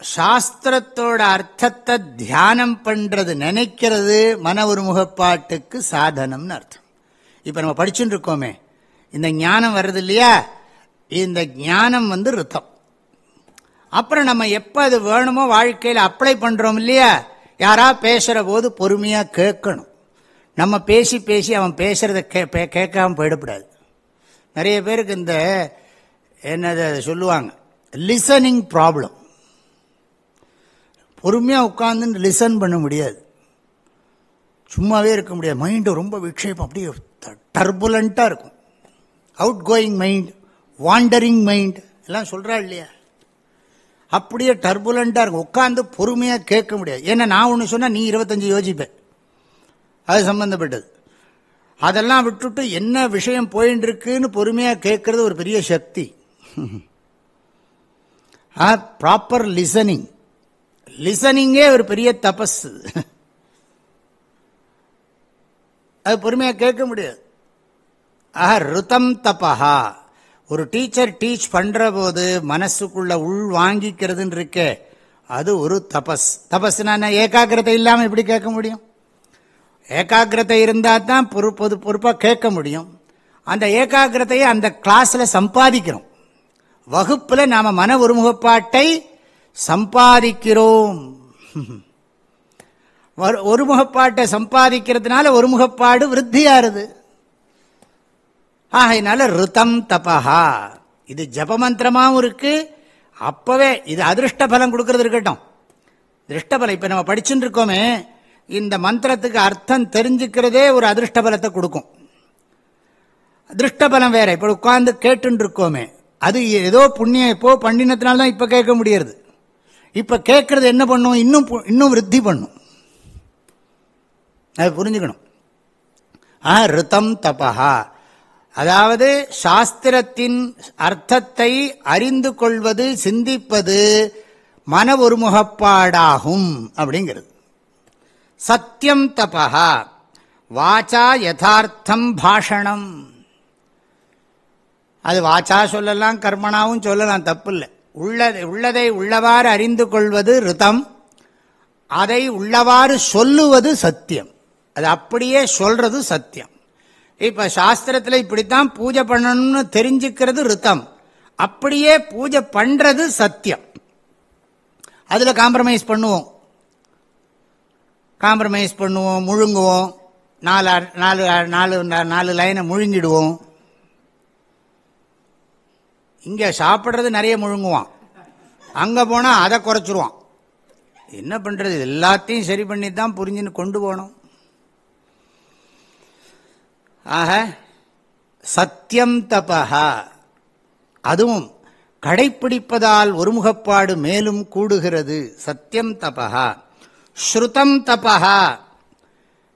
சாஸ்திரத்தோட அர்த்தத்தை தியானம் பண்றது, நினைக்கிறது மன ஒருமுகப்பாட்டுக்கு சாதனம்னு அர்த்தம். இப்போ நம்ம படிச்சுட்டு இருக்கோமே, இந்த ஞானம் வர்றது இல்லையா, இந்த ஞானம் ருத்தம். அப்புறம் நம்ம எப்போ அது வேணுமோ வாழ்க்கையில் அப்ளை பண்ணுறோம் இல்லையா. யாரா பேசுகிற போது பொறுமையாக கேட்கணும். நம்ம பேசி பேசி அவன் பேசுகிறத கேட்காம போயிடக்கூடாது. நிறைய பேருக்கு இந்த என்னது சொல்லுவாங்க, லிசனிங் ப்ராப்ளம். பொறுமையாக உட்காந்து லிசன் பண்ண முடியாது, சும்மாவே இருக்க முடியாது. மைண்டு ரொம்ப விக்ஷேபம், அப்படியே டர்புலண்ட்டாக இருக்கும். Out going mind, wandering mind எல்லாம் சொல்கிறா இல்லையா, அப்படியே டர்புலண்ட்டாக இருக்கும். உட்காந்து பொறுமையாக கேட்க முடியாது. ஏன்னா நான் ஒன்று சொன்னால் நீ 25 யோசிப்பேன், அது சம்பந்தப்பட்டது. அதெல்லாம் விட்டுட்டு என்ன விஷயம் போயின்னு இருக்குன்னு பொறுமையாக கேட்கறது ஒரு பெரிய சக்தி. ப்ராப்பர் லிசனிங், லிசனிங்கே ஒரு பெரிய தபஸ். அது பொறுமையாக கேட்க முடியாது. ருதம் தபஹா. ஒரு டீச்சர் டீச் பண்ற போது மனசுக்குள்ள உள் வாங்கிக்கிறதுன்னு இருக்கே, அது ஒரு தபஸ். தபஸ்னா ஏகாகிரதை இல்லாமல் எப்படி கேட்க முடியும்? ஏகாகிரதை இருந்தால் தான் பொறுப்பாக கேட்க முடியும். அந்த ஏகாகிரதையை அந்த கிளாஸில் சம்பாதிக்கிறோம். வகுப்பில் நாம் மன ஒருமுகப்பாட்டை சம்பாதிக்கிறோம். ஒருமுகப்பாட்டை சம்பாதிக்கிறதுனால ஒருமுகப்பாடு விருத்தியாருது. ஆகையினால ருதம் தபஹா. இது ஜபமந்திரமாகவும் இருக்கு. அப்பவே இது அதிருஷ்ட பலம் கொடுக்கறது இருக்கட்டும். திருஷ்டபலம் இப்போ நம்ம படிச்சுட்டு இருக்கோமே, இந்த மந்திரத்துக்கு அர்த்தம் தெரிஞ்சுக்கிறதே ஒரு அதிருஷ்ட பலத்தை கொடுக்கும். அதிருஷ்டபலம் வேற. இப்போ உட்கார்ந்து கேட்டு இருக்கோமே, அது ஏதோ புண்ணியம் இப்போ பண்ணினத்தினால்தான் இப்போ கேட்க முடியாது. இப்போ கேட்கறது என்ன பண்ணும், இன்னும் விருத்தி பண்ணும். அது புரிஞ்சுக்கணும். ருதம் தபஹா, அதாவது சாஸ்திரத்தின் அர்த்தத்தை அறிந்து கொள்வது, சிந்திப்பது மன ஒருமுகப்பாடாகும் அப்படிங்கிறது. சத்தியம் தபஹா வாச்சா யதார்த்தம் பாஷணம். அது வாச்சா சொல்லலாம், கர்மனாவும் சொல்லலாம், தப்பு இல்லை. உள்ளதை உள்ளவாறு அறிந்து கொள்வது ரிதம், அதை உள்ளவாறு சொல்லுவது சத்தியம். அது அப்படியே சொல்றது சத்தியம். இப்ப சாஸ்திரத்தில் இப்படித்தான் பூஜை பண்ணணும்னு தெரிஞ்சுக்கிறது ரிதம், அப்படியே பூஜை பண்றது சத்தியம். அதுல காம்ப்ரமைஸ் பண்ணுவோம், முழுங்குவோம், நாலு லைனை முழுங்கிடுவோம். இங்க சாப்பிட்றது நிறைய முழுங்குவான், அங்க போனா அதை குறைச்சிருவான். என்ன பண்றது? எல்லாத்தையும் சரி பண்ணி தான் புரிஞ்சுன்னு கொண்டு போகணும். ஆக சத்தியம் தபஹா, அதுவும் கடைப்பிடிப்பதால் ஒருமுகப்பாடு மேலும் கூடுகிறது. சத்தியம் தபஹா. ஸ்ருதம் தபஹா,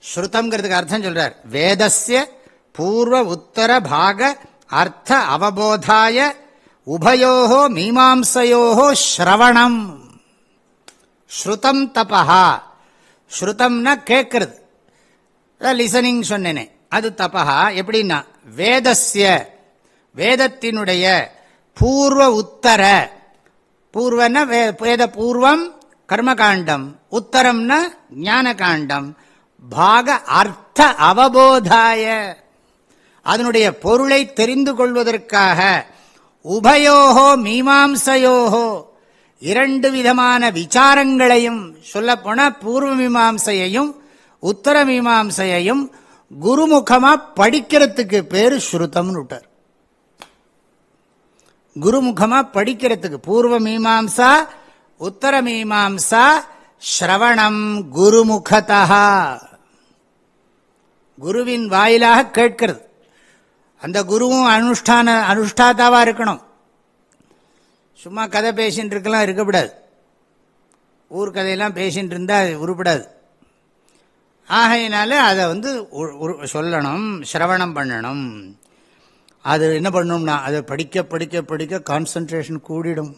ஸ்ருதம்ங்கிறதுக்கு அர்த்தம் சொல்றார். வேதஸ்ய பூர்வ உத்தர பாக அர்த்த அவபோதாய உபயோஹோ மீமாம்சயோஹோ ஸ்ரவணம். ஸ்ருதம் தபஹா. ஸ்ருதம்னா கேட்கறது, லிசனிங் சொன்னேனே, அது தபஹா. எப்படின்னா வேதஸ்ய, வேதத்தினுடைய பூர்வ உத்தர, பூர்வன்னா வேத பூர்வம் கர்மகாண்டம், உத்தரம்னா ஞான காண்டம், பாக அர்த்த அவபோதாய, அதனுடைய பொருளை தெரிந்து கொள்வதற்காக, உபயோகோ மீமாம்சையோகோ, இரண்டு விதமான விசாரங்களையும், சொல்லப்போனா பூர்வ மீமாம்சையையும் உத்தர மீமாம்சையையும் குருமுகமா படிக்கிறதுக்கு பேரு ஸ்ருதம்னு விட்டார். குருமுகமா படிக்கிறதுக்கு பூர்வ மீமாம்சா உத்தர மீமாம்சா ஸ்ரவணம் குருமுகதா, குருவின் வாயிலாக கேட்கிறது. அந்த குருவும் அனுஷ்டாதாவா இருக்கணும். சும்மா கதை பேசின்னு இருக்கலாம் இருக்கக்கூடாது. ஊர் கதையெல்லாம் பேசின்னு இருந்தால் உருப்படாது. ஆகையினால அதை சொல்லணும், சிரவணம் பண்ணணும். அது என்ன பண்ணணும்னா அதை படிக்க படிக்க படிக்க கான்சன்ட்ரேஷன் கூடிடும்.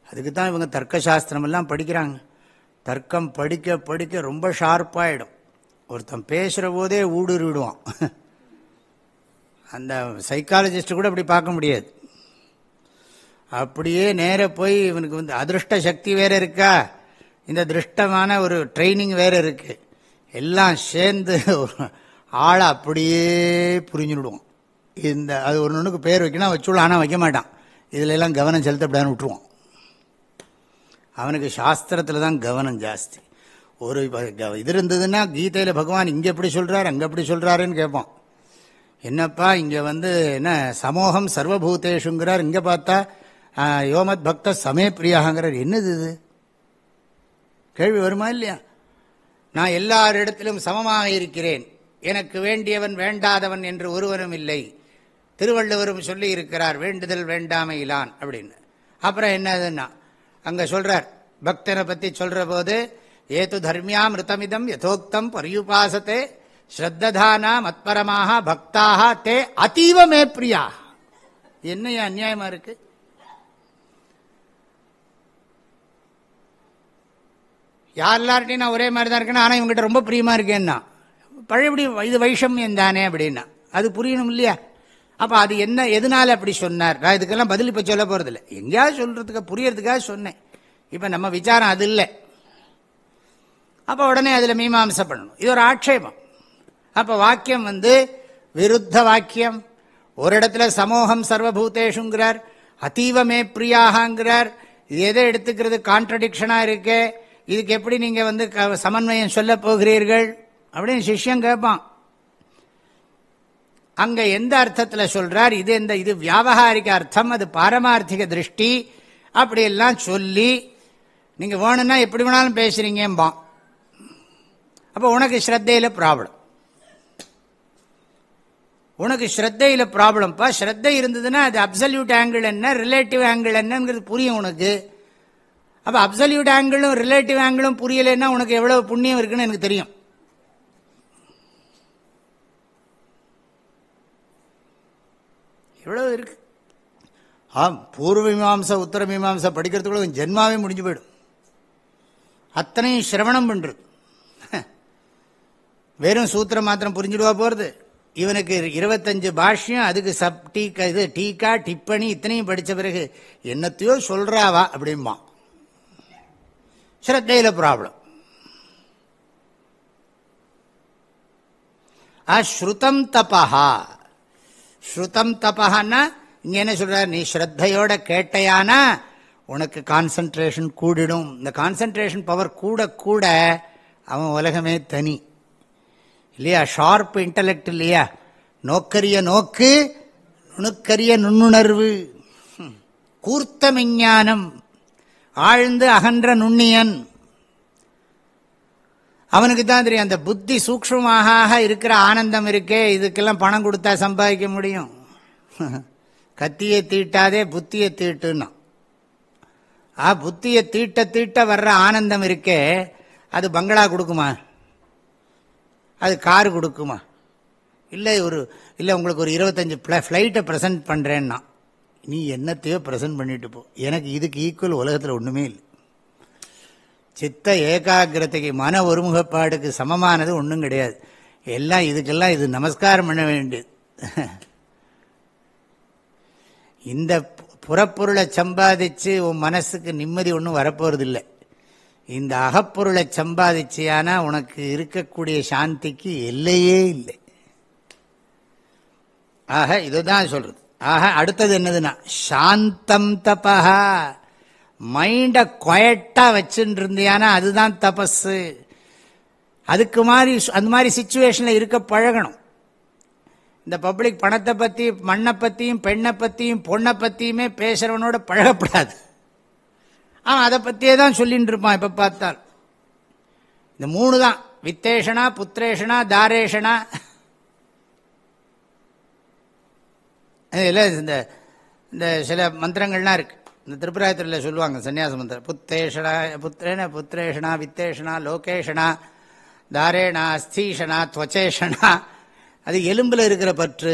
அதுக்கு தான் இவங்க தர்க்க சாஸ்திரமெல்லாம் படிக்கிறாங்க. தர்க்கம் படிக்க படிக்க ரொம்ப ஷார்ப்பாகிடும். ஒருத்தன் பேசுகிற போதே ஊடுருவிடுவான். அந்த சைக்காலஜிஸ்ட் கூட அப்படி பார்க்க முடியாது. அப்படியே நேர போய் இவனுக்கு அதிருஷ்ட சக்தி வேற இருக்கா, இந்த திருஷ்டமான ஒரு ட்ரைனிங் வேற இருக்கு, எல்லாம் சேர்ந்து ஆளை அப்படியே புரிஞ்சுடுவோம். அது ஒன்றுக்கு பேர் வைக்கணும் வச்சுள்ள, ஆனால் வைக்க மாட்டான். இதுல எல்லாம் கவனம் செலுத்தப்படான்னு விட்டுருவான். அவனுக்கு சாஸ்திரத்தில் தான் கவனம் ஜாஸ்தி. ஒரு இது இருந்ததுன்னா கீதையில் பகவான் இங்கே எப்படி சொல்கிறார் அங்கே எப்படி சொல்கிறாருன்னு கேட்பான். என்னப்பா இங்கே என்ன சமோகம் சர்வபூதேஷுங்கிறார், இங்கே பார்த்தா யோமத் பக்த சமே பிரியாங்கிறார். என்னது இது? கேள்வி வருமா இல்லையா? நான் எல்லாரிடத்திலும் சமமாக இருக்கிறேன், எனக்கு வேண்டியவன் வேண்டாதவன் என்று ஒருவரும் இல்லை. திருவள்ளுவரும் சொல்லி இருக்கிறார், வேண்டுதல் வேண்டாமையிலான் அப்படின்னு. அப்புறம் என்னதுன்னா அங்கே சொல்கிறார், பக்தனை பற்றி சொல்கிற போது, ஏது தர்மியாம் ரிதமிதம் யதோக்தம் பரியுபாசத்தே ஸ்ரத்ததானா மத்பரமாக பக்தாக தே அதீவ மே பிரியா. என்ன அநியாயமா இருக்கு? எல்லார்ட்டையும் நான் ஒரே மாதிரி தான் இருக்கேன், ஆனால் இவங்ககிட்ட ரொம்ப பிரியமா இருக்கேன்னா பழையபடி இது வைஷமியம் தானே அப்படின்னா அது புரியணும் இல்லையா? அப்போ அது என்ன, எதனால அப்படி சொன்னார்? நான் இதுக்கெல்லாம் பதில் இப்போ சொல்ல போகிறதில்லை, எங்கேயாவது சொல்கிறதுக்கு புரியறதுக்காக சொன்னேன். இப்போ நம்ம விசாரம் அது இல்லை. அப்போ உடனே அதில் மீமாம்சை பண்ணணும், இது ஒரு ஆட்சேபம். அப்போ வாக்கியம் விருத்த வாக்கியம். ஒரு இடத்துல சமோகம் சர்வபூதேஷுங்கிறார், அதீவமே பிரியாகங்கிறார். இது எதை எடுத்துக்கிறது? கான்ட்ரடிக்ஷனாக இருக்கே, இதுக்கு எப்படி நீங்கள் சமன்வயம் சொல்ல போகிறீர்கள் அப்படின்னு சிஷ்யம் கேட்பான். அங்கே எந்த அர்த்தத்தில் சொல்கிறார், இது வியாபகாரிக அர்த்தம், அது பாரமார்த்திக திருஷ்டி, அப்படியெல்லாம் சொல்லி நீங்கள் வேணும்னா எப்படி வேணாலும் பேசுகிறீங்கம்பான். அப்போ உனக்கு ஸ்ரத்தையில் ப்ராப்ளம், உனக்கு ஸ்ரத்தையில் ப்ராப்ளம்ப்பா. ஸ்ரத்தை இருந்ததுன்னா அது அப்சல்யூட் ஆங்கிள் என்ன, ரிலேட்டிவ் ஆங்கிள் என்னங்கிறது புரியும் உனக்கு. அப்போ அப்சல்யூட் ஆங்கிளும் ரிலேட்டிவ் ஆங்கிளும் புரியலைன்னா உனக்கு எவ்வளோ புண்ணியம் இருக்குன்னு எனக்கு தெரியும். எவ்வளோ இருக்கு. பூர்வ மீமாம்சை உத்தர மீமாம்சை படிக்கிறதுக்குள்ள ஜென்மாவே முடிஞ்சு போயிடும். அத்தனையும் சிரவணம் பண்ணுறது. வெறும் சூத்திரம் மாத்திரம் புரிஞ்சுடுவா போகிறது. இவனுக்கு 25 பாஷ்யம், அதுக்கு சப் டீக்கா, இது டீக்கா டிப்பணி இத்தனையும் படித்த பிறகு என்னத்தையோ சொல்கிறாவா அப்படிம்பா. ஸ்ரத்தையில் ப்ராப்ளம். ஸ்ருதம் தபஹா. ஸ்ருதம் தபஹான்னா இங்கே என்ன சொல்கிறார், நீ ஸ்ரத்தையோட கேட்டையானா உனக்கு கான்சன்ட்ரேஷன் கூடிடும். இந்த கான்சன்ட்ரேஷன் பவர் கூட கூட அவன் உலகமே தனி இல்லையா. ஷார்ப் இன்டலெக்ட் இல்லையா. நோக்கரிய நோக்கு, நுணுக்கரிய நுண்ணுணர்வு, கூர்த்த விஞ்ஞானம், ஆழ்ந்து அகன்ற நுண்ணியன். அவனுக்கு தான் தெரியும் அந்த புத்தி சூக்ஷ்மமாக இருக்கிற ஆனந்தம் இருக்கே, இதுக்கெல்லாம் பணம் கொடுத்தா சம்பாதிக்க முடியும். கத்தியை தீட்டாதே புத்தியை தீட்டுன்னா. புத்தியை தீட்ட தீட்ட வர்ற ஆனந்தம் இருக்கே, அது பங்களா கொடுக்குமா, அது காரு கொடுக்குமா? இல்லை உங்களுக்கு ஒரு 25 ஃப்ளைட்டை ப்ரெசென்ட் பண்ணுறேன்னா நீ என்னத்தையோ ப்ரெசென்ட் பண்ணிட்டு போ, எனக்கு இதுக்கு ஈக்குவல் உலகத்தில் ஒன்றுமே இல்லை. சித்த ஏகாகிரதைக்கு மன ஒருமுகப்பாடுக்கு சமமானது ஒன்றும் கிடையாது. எல்லாம் இதுக்கெல்லாம் இது நமஸ்காரம் பண்ண வேண்டியது. இந்த புறப்பொருளை சம்பாதிச்சு உன் மனசுக்கு நிம்மதி ஒன்றும் வரப்போறதில்லை. இந்த அகப்பொருளை சம்பாதிச்சியானா உனக்கு இருக்கக்கூடிய சாந்திக்கு எல்லையே இல்லை. ஆக இதுதான் சொல்றது. ஆக அடுத்தது என்னதுன்னா சாந்தம் தபஹா. மைண்டை குவைட்டா வச்சுட்டு இருந்தியானா அதுதான் தபஸு. அதுக்கு அந்த மாதிரி சிச்சுவேஷன்ல இருக்க பழகணும். இந்த பப்ளிக் பணத்தை பற்றி, மண்ணை பற்றியும், பெண்ணை பற்றியும், பொண்ணை பற்றியுமே பேசுகிறவனோட பழகப்படாது. அவன் அதை பற்றியே தான் சொல்லிட்டு இருப்பான் எப்போ பார்த்தால். இந்த 3 தான், வித்தேஷனா, புத்திரேஷனா, தாரேஷனா. இதில் இந்த சில மந்திரங்கள்லாம் இருக்குது. இந்த திருப்புராயத்தில் சொல்லுவாங்க சன்னியாச மந்திரம். புத்தேஷனா புத்திரேன புத்திரேஷனா வித்தேஷனா லோகேஷனா தாரேணா அஸ்தீஷனா துவச்சேஷனா. அது எலும்பில் இருக்கிற பற்று,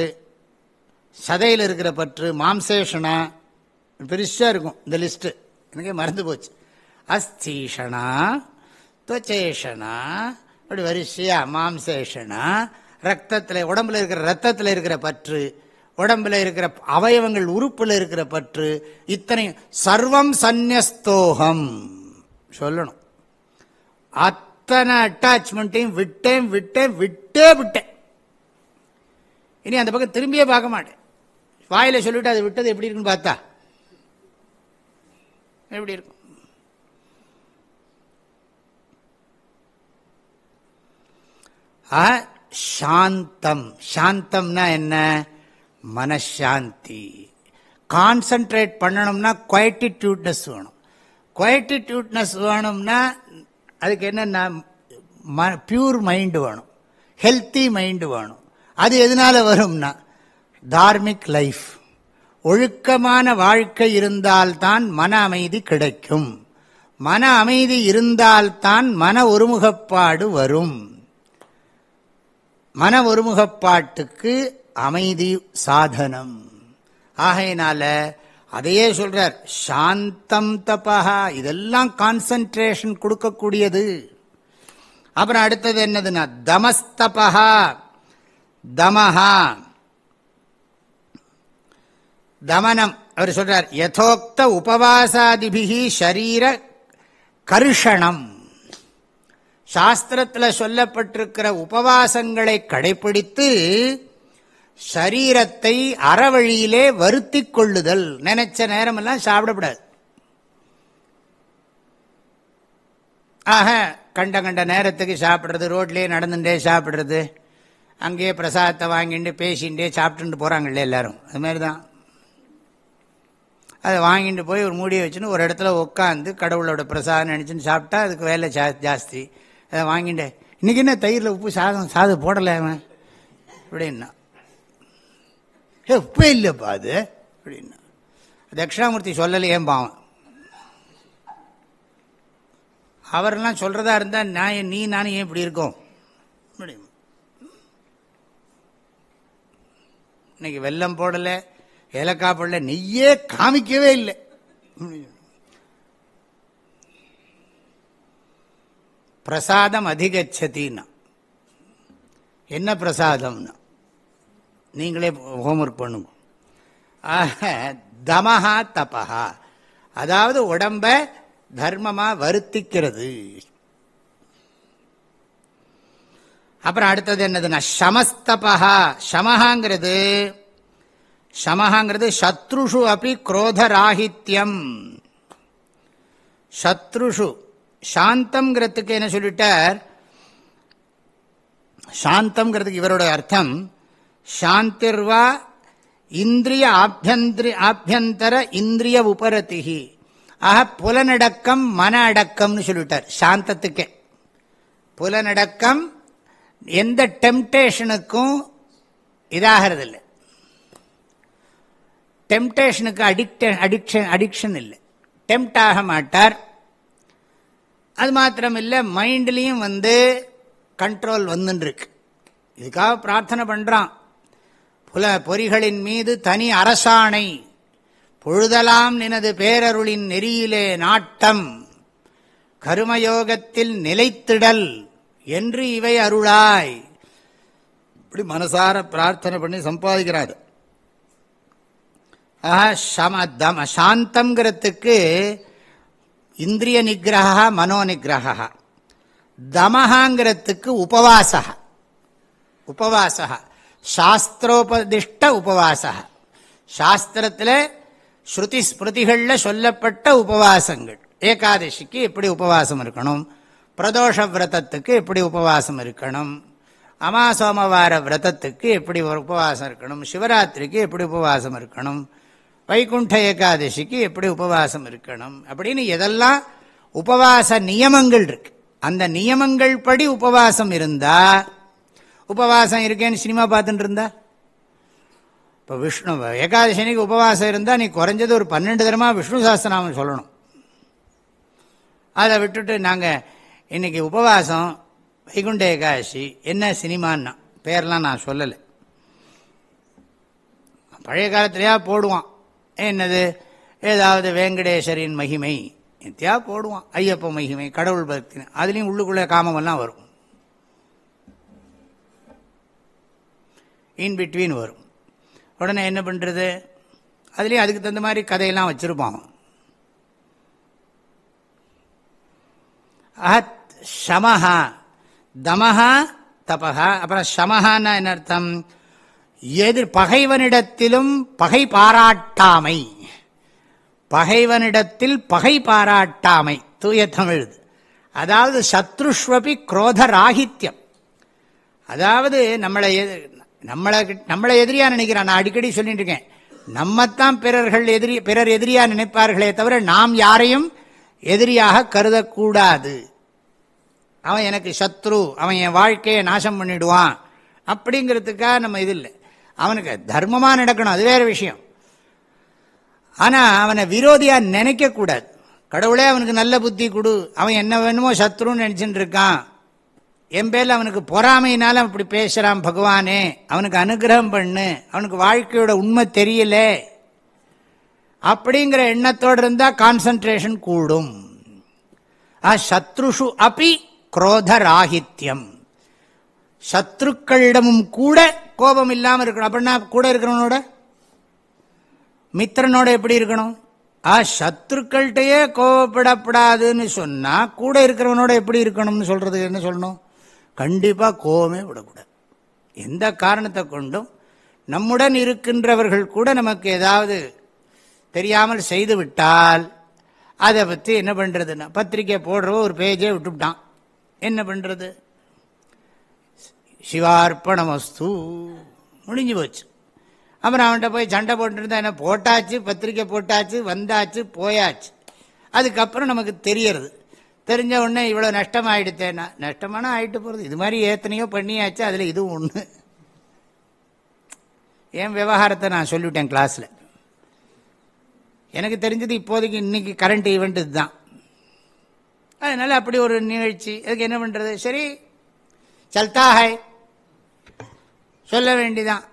சதையில் இருக்கிற பற்று, மாம்சேஷனா, பெருசாக இருக்கும் இந்த லிஸ்ட்டு. எனக்கே மறந்து போச்சு. அஸ்தீஷனா துவச்சேஷனா, அப்படி வரிசையா மாம்சேஷனா. ரத்தத்தில், உடம்புல இருக்கிற ரத்தத்தில் இருக்கிற பற்று, உடம்புல இருக்கிற அவயவங்கள் உறுப்பில் இருக்கிற பற்று, இத்தனை சர்வம் சந்நியஸ்தோகம் சொல்லணும். அத்தனை அட்டாச்மெண்ட்டையும் விட்டேன் விட்டேன் விட்டே விட்டேன். இனி அந்த பக்கம் திரும்பியே பார்க்க மாட்டேன். வாயில சொல்லிட்டு அது விட்டது எப்படி இருக்குன்னு பார்த்தா எப்படி இருக்கும்? சாந்தம். சாந்தம்னா என்ன? மனசாந்தி. கான்சன்ட்ரேட் பண்ணணும்னா குவைட்டிட்யூட்னஸ் வேணும். குவைட்டிட்யூட்னஸ் வேணும்னா அதுக்கு என்னன்னா பியூர் மைண்டு வேணும், ஹெல்த்தி மைண்டு வேணும். அது எதனால வரும்னா தார்மிக் லைஃப், ஒழுக்கமான வாழ்க்கை இருந்தால்தான் மன அமைதி கிடைக்கும். மன அமைதி இருந்தால்தான் மன ஒருமுகப்பாடு வரும். மன ஒருமுகப்பாட்டுக்கு அமைதி சாதனம். ஆகையினால அதையே சொல்றார், சாந்தம் தபஹா. இதெல்லாம் கான்சன்ட்ரேஷன் கொடுக்கக்கூடியது. அப்புறம் அடுத்தது என்னதுன்னா தமஸ்தபஹா. தமஹா தமனம். அவர் சொல்றார், யதோக்த உபவாசாதிபிகி ஷரீர கர்ஷணம். சாஸ்திரத்தில் சொல்லப்பட்டிருக்கிற உபவாசங்களை கடைபிடித்து ஷரீரத்தை அறவழியிலே வருத்தி கொள்ளுதல். நினைச்ச நேரமெல்லாம் சாப்பிடக்கூடாது. ஆக கண்ட கண்ட நேரத்துக்கு சாப்பிட்றது, ரோட்லேயே நடந்துட்டே சாப்பிட்றது, அங்கேயே பிரசாதத்தை வாங்கிட்டு பேசிகிட்டே சாப்பிட்டுட்டு போகிறாங்கல்ல எல்லாரும், அது மாதிரி தான். அதை வாங்கிட்டு போய் ஒரு மூடியை வச்சுன்னு ஒரு இடத்துல உட்காந்து கடவுளோட பிரசாதம் நினச்சின்னு சாப்பிட்டா அதுக்கு வேலை ஜாஸ்தி. அதை வாங்கிட்டு இன்றைக்கி என்ன தயிரில் உப்பு சாதம் போடலை அவன் அப்படின்னா, உப்பே இல்லைப்பா அது அப்படின்னா. தட்சிணாமூர்த்தி சொல்லலையேன் பாவன். அவரெல்லாம் சொல்கிறதா இருந்தால் நீ நானும் ஏன் இப்படி இருக்கோம்? இன்னைக்கு வெல்லம் போடலை, ஏலக்காய் பழ நெய்யே காமிக்கவே இல்லை. பிரசாதம் அதிகச்சதின்னா என்ன பிரசாதம்னா நீங்களே ஹோம்ஒர்க் பண்ணுங்க. ஆக தமஹா தபஹா, அதாவது உடம்ப தர்மமா வருத்திக்கிறது. அப்புறம் அடுத்தது என்னதுன்னா சமஸ்தபஹா. சமஹாங்கிறது சத்ருஷு அப்படி குரோதராகித்யம். சத்ருஷு சாந்தம்ங்கிறதுக்கு என்ன சொல்லிட்டார்? சாந்தம்ங்கிறதுக்கு இவருடைய அர்த்தம் சாந்திர்வா இந்திரிய ஆபியந்தர இந்திரிய உபரதிகி. ஆக புலனடக்கம் மன அடக்கம்னு சொல்லிட்டார் சாந்தத்துக்கே. புலனடக்கம் எந்த டெம்டேஷனுக்கும் இதாகிறது இல்லை, டெம்டேஷனுக்கு அடிக்ஷன் இல்லை, டெம்ட் ஆக மாட்டார். அது மாத்திரம் இல்லை, மைண்ட்லேயும் கண்ட்ரோல் வந்துருக்கு. இதுக்காக பிரார்த்தனை பண்ணுறான். பொறிகளின் மீது தனி அரசாணை, பொழுதலாம் நினது பேரருளின் நெறியிலே நாட்டம், கருமயோகத்தில் நிலைத்திடல் என்று இவை அருளாய். இப்படி மனசார பிரார்த்தனை பண்ணி சம்பாதிக்கிறார். சாந்தம்ங்கிறதுக்கு இந்திரிய நிகிரக மனோ நிகிரக. தமஹாங்கிறதுக்கு உபவாச. சாஸ்திரோபதிஷ்ட உபவாச. சாஸ்திரத்தில் ஸ்ருதி ஸ்மிருதிகளில் சொல்லப்பட்ட உபவாசங்கள். ஏகாதசிக்கு எப்படி உபவாசம் இருக்கணும், பிரதோஷ விரதத்துக்கு எப்படி உபவாசம் இருக்கணும், அமாசோமவார விரதத்துக்கு எப்படி உபவாசம் இருக்கணும், சிவராத்திரிக்கு எப்படி உபவாசம் இருக்கணும், வைகுண்ட ஏகாதசிக்கு எப்படி உபவாசம் இருக்கணும் அப்படின்னு எதெல்லாம் உபவாச நியமங்கள் இருக்கு. அந்த நியமங்கள் படி உபவாசம் இருந்தா, உபவாசம் இருக்கேன்னு சினிமா பார்த்துட்டு இருந்தா, இப்போ விஷ்ணு ஏகாதசினிக்கு உபவாசம் இருந்தால் நீ குறைஞ்சது ஒரு 12 தரமாக விஷ்ணு சாஸ்திரநாமம் சொல்லணும். அதை விட்டுட்டு நாங்கள் இன்னைக்கு உபவாசம் வைகுண்ட ஏகாதசி என்ன சினிமான்னா பேர்லாம் நான் சொல்லலை. பழைய காலத்திலேயா போடுவான் என்னது, ஏதாவது வெங்கடேஸ்வரின் மகிமை எத்தியா போடுவான், ஐயப்ப மகிமை, கடவுள் பக்தி, அதுலேயும் உள்ளுக்குள்ளே காமமெல்லாம் வரும், இன் பிட்வீன் வரும். உடனே என்ன பண்ணுறது, அதுலேயும் அதுக்கு தகுந்த மாதிரி கதையெல்லாம் வச்சுருப்பான். சமஹா தமஹா தபஹா. அப்புறம் சமஹான்னா என்ன அர்த்தம்? பகைவனிடத்திலும் பகை பாராட்டாமை. பகைவனிடத்தில் பகை பாராட்டாமை தூய தமிழ். அதாவது சத்ருஷ்வபி குரோதராகித்யம். அதாவது நம்மளை எதிரியா நினைக்கிறான். நான் அடிக்கடி சொல்லிட்டு இருக்கேன், நம்மத்தான் பிறர் எதிரியா நினைப்பார்களே தவிர நாம் யாரையும் எதிரியாக கருதக்கூடாது. அவன் எனக்கு சத்ரு, அவன் என் வாழ்க்கையை நாசம் பண்ணிடுவான் அப்படிங்கிறதுக்காக நம்ம இது இல்லை. அவனுக்கு தர்மமாக நடக்கணும், அது வேறு விஷயம். ஆனால் அவனை விரோதியாக நினைக்கக்கூடாது. கடவுளே அவனுக்கு நல்ல புத்தி கொடு, அவன் என்ன வேணுமோ சத்ருன்னு நினச்சிட்டு இருக்கான், என் பேரில் அவனுக்கு பொறாமையினால அப்படி பேசுகிறான், பகவானே அவனுக்கு அனுகிரகம் பண்ணு, அவனுக்கு வாழ்க்கையோட உண்மை தெரியல அப்படிங்கிற எண்ணத்தோடு இருந்தால் கான்சன்ட்ரேஷன் கூடும். சத்ருஷு அப்பி குரோதராகித்யம். சத்ருக்களிடமும் கூட கோபம் இல்லாமல் இருக்கணும். அப்படின்னா கூட இருக்கிறவனோட, மித்திரனோட எப்படி இருக்கணும்? சத்ருக்கள்கிட்டயே கோபப்படப்படாதுன்னு சொன்னால் கூட இருக்கிறவனோட எப்படி இருக்கணும்னு சொல்கிறதுக்கு என்ன சொல்லணும்? கண்டிப்பாக கோபமே விடக்கூடாது. எந்த காரணத்தை கொண்டும் நம்முடன் இருக்கின்றவர்கள் கூட நமக்கு ஏதாவது தெரியாமல் செய்து விட்டால் அதை பற்றி என்ன பண்ணுறதுன்னா, பத்திரிக்கை போடுறவோ ஒரு பேஜே விட்டுவிட்டான், என்ன பண்ணுறது? சிவார்ப்பணமஸ்து முடிஞ்சு போச்சு. அப்புறம் அவன்கிட்ட போய் சண்டை போட்டுருந்தா என்ன, போட்டாச்சு, பத்திரிக்கை போட்டாச்சு, வந்தாச்சு, போயாச்சு. அதுக்கப்புறம் நமக்கு தெரியறது, தெரிஞ்ச உடனே இவ்வளோ நஷ்டமாயிடுத்தேன்னா, நஷ்டமான ஆகிட்டு போகிறது. இது மாதிரி ஏத்தனையோ பண்ணியாச்சு, அதில் இதுவும் ஒன்று. என் விவகாரத்தை நான் சொல்லிவிட்டேன் கிளாஸில். எனக்கு தெரிஞ்சது இப்போதைக்கு இன்றைக்கி கரண்ட் ஈவெண்ட் இதுதான். அதனால் அப்படி ஒரு நிகழ்ச்சி, அதுக்கு என்ன பண்ணுறது? சரி சல்தா ஹை சொல்ல வேண்டிதான்.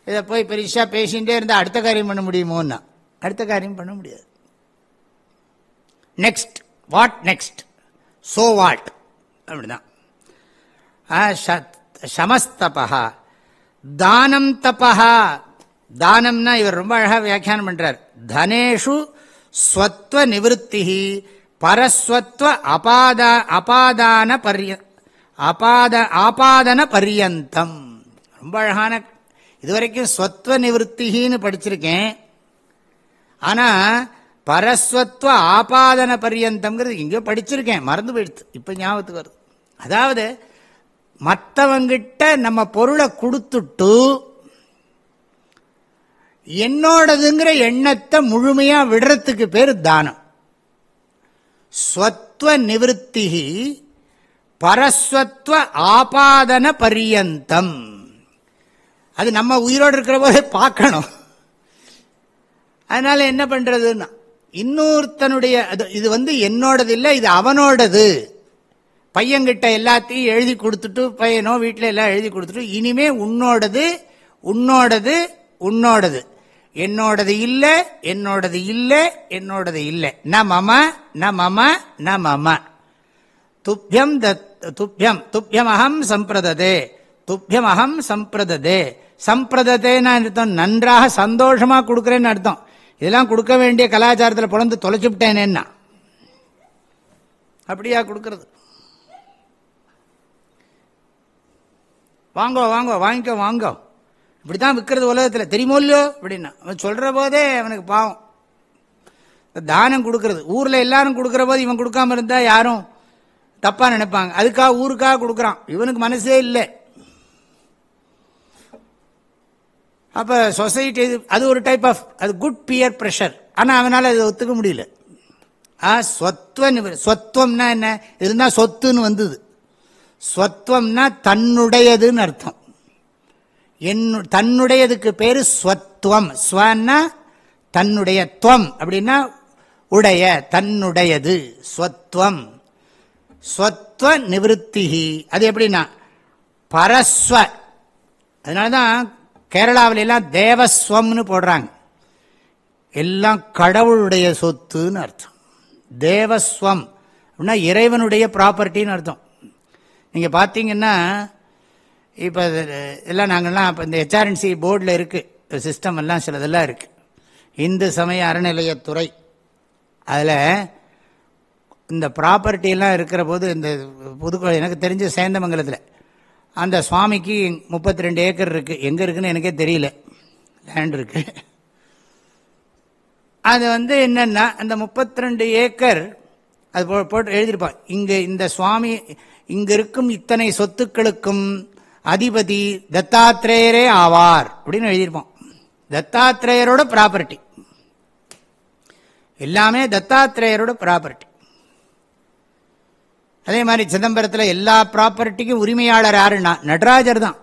இதை போய் பெருசாக பேசிகிட்டே இருந்தால் அடுத்த காரியம் பண்ண முடியுமோன்னா அடுத்த காரியம் பண்ண முடியாது. Next what next, so what, அப்படிதான். சமஸ்தபா தானம் தபா. தானம்னா இவர் ரொம்ப அழகாக வியாக்கியானம் பண்றார். தனேஷு ஸ்வத்வ நிவத்தி பரஸ்வத்வ ஆபாதன பர்யந்தம். ரொம்ப அழகான, இதுவரைக்கும் ஸ்வத்வ நிவத்தின்னு படிச்சிருக்கேன். ஆனால் பரஸ்வத்வ ஆபாதன பர்யந்தம்ங்கிறது இங்கே படிச்சிருக்கேன், மறந்து போயிடுது, இப்போ ஞாபகத்துக்கு வருது. அதாவது மற்றவங்கிட்ட நம்ம பொருளை கொடுத்துட்டு என்னோடதுங்கிற எண்ணத்தை முழுமையா விடுறதுக்கு பேர் தானம். ஸ்வத்வ நிவத்தி பரஸ்வத்வ ஆபாதன பர்யந்தம். அது நம்ம உயிரோடு இருக்கிற போதே பார்க்கணும். அதனால என்ன பண்றதுன்னா, இன்னொருத்தனுடைய இது என்னோடது இல்லை, இது அவனோடது. பையன்கிட்ட எல்லாத்தையும் எழுதி கொடுத்துட்டு, பையனோ வீட்டில் எல்லாம் எழுதி கொடுத்துட்டு, இனிமே உன்னோடது உன்னோடது உன்னோடது, என்னோடது இல்லை என்னோடது இல்லை என்னோடது இல்லை. ந மம ந மம ந மம. துப்யம் துப்யம் துப்யம் அகம் சம்பிரததே துப்யம் அகம் சம்பிரததே. சம்பிரதத்தேன்னு அர்த்தம் நன்றாக சந்தோஷமா கொடுக்குறேன்னு அர்த்தம். இதெல்லாம் கொடுக்க வேண்டிய கலாச்சாரத்தில் பிறந்து தொலைச்சுவிட்டேனேன்னா அப்படியா கொடுக்கறது? வாங்கோ வாங்கோ வாங்கிக்கோ வாங்கோ, இப்படித்தான் விற்கிறது உலகத்தில், தெரியுமோ இல்லையோ அப்படின்னா. அவன் சொல்ற போதே அவனுக்கு பாவம். தானம் கொடுக்கறது ஊரில் எல்லாரும் கொடுக்குற போது இவன் கொடுக்காம இருந்தா யாரும் தப்பா நினைப்பாங்க. அதுக்காக ஊருக்காக கொடுக்குறான், இவனுக்கு மனசே இல்லை. அப்போ சொசைட்டி அது ஒரு டைப் ஆஃப், அது குட் பியர் ப்ரெஷர். ஆனால் அவனால் அதை ஒத்துக்க முடியல. சொத்துவம்னா என்ன, இருந்தால் சொத்துன்னு வந்தது. ஸ்வத்வம்னா தன்னுடையதுன்னு அர்த்தம். தன்னுடையதுக்கு பேரு ஸ்வத்வம். ஸ்வன்னா தன்னுடைய, துவம் அப்படின்னா உடைய, தன்னுடையது ஸ்வத்வம். ஸ்வத்வ நிவத்தி அது எப்படின்னா பரஸ்வ. அதனாலதான் கேரளாவில எல்லாம் தேவஸ்வம்னு போடுறாங்க. எல்லாம் கடவுளுடைய சொத்துன்னு அர்த்தம். தேவஸ்வம் அப்படின்னா இறைவனுடைய ப்ராப்பர்ட்டின்னு அர்த்தம். நீங்கள் பார்த்தீங்கன்னா இப்போ எல்லாம் நாங்கள்லாம் இப்போ இந்த ஹெச்ஆர்என்சி போர்டில் இருக்குது, சிஸ்டம் எல்லாம் சிலதெல்லாம் இருக்குது. இந்து சமய அறநிலையத்துறை அதில் இந்த ப்ராப்பர்ட்டியெல்லாம் இருக்கிற போது, இந்த புதுக்கோட்டை எனக்கு தெரிஞ்ச சேந்தமங்கலத்தில் அந்த சுவாமிக்கு 32 ஏக்கர் இருக்குது. எங்கே இருக்குன்னு எனக்கே தெரியல, லேண்ட் இருக்குது. அது என்னென்னா அந்த 32 ஏக்கர் அது போட்டு எழுதியிருப்பான், இங்கே இந்த சுவாமி இங்க இருக்கும் இத்தனை சொத்துக்களுக்கும் அதிபதி தத்தாத்ரேயரே ஆவார் அப்படின்னு எழுதியிருப்போம். தத்தாத்ரேயரோட ப்ராப்பர்ட்டி, எல்லாமே தத்தாத்ரேயரோட ப்ராப்பர்ட்டி. அதே மாதிரி சிதம்பரத்தில் எல்லா ப்ராப்பர்ட்டிக்கும் உரிமையாளர் யாருன்னா நடராஜர் தான்.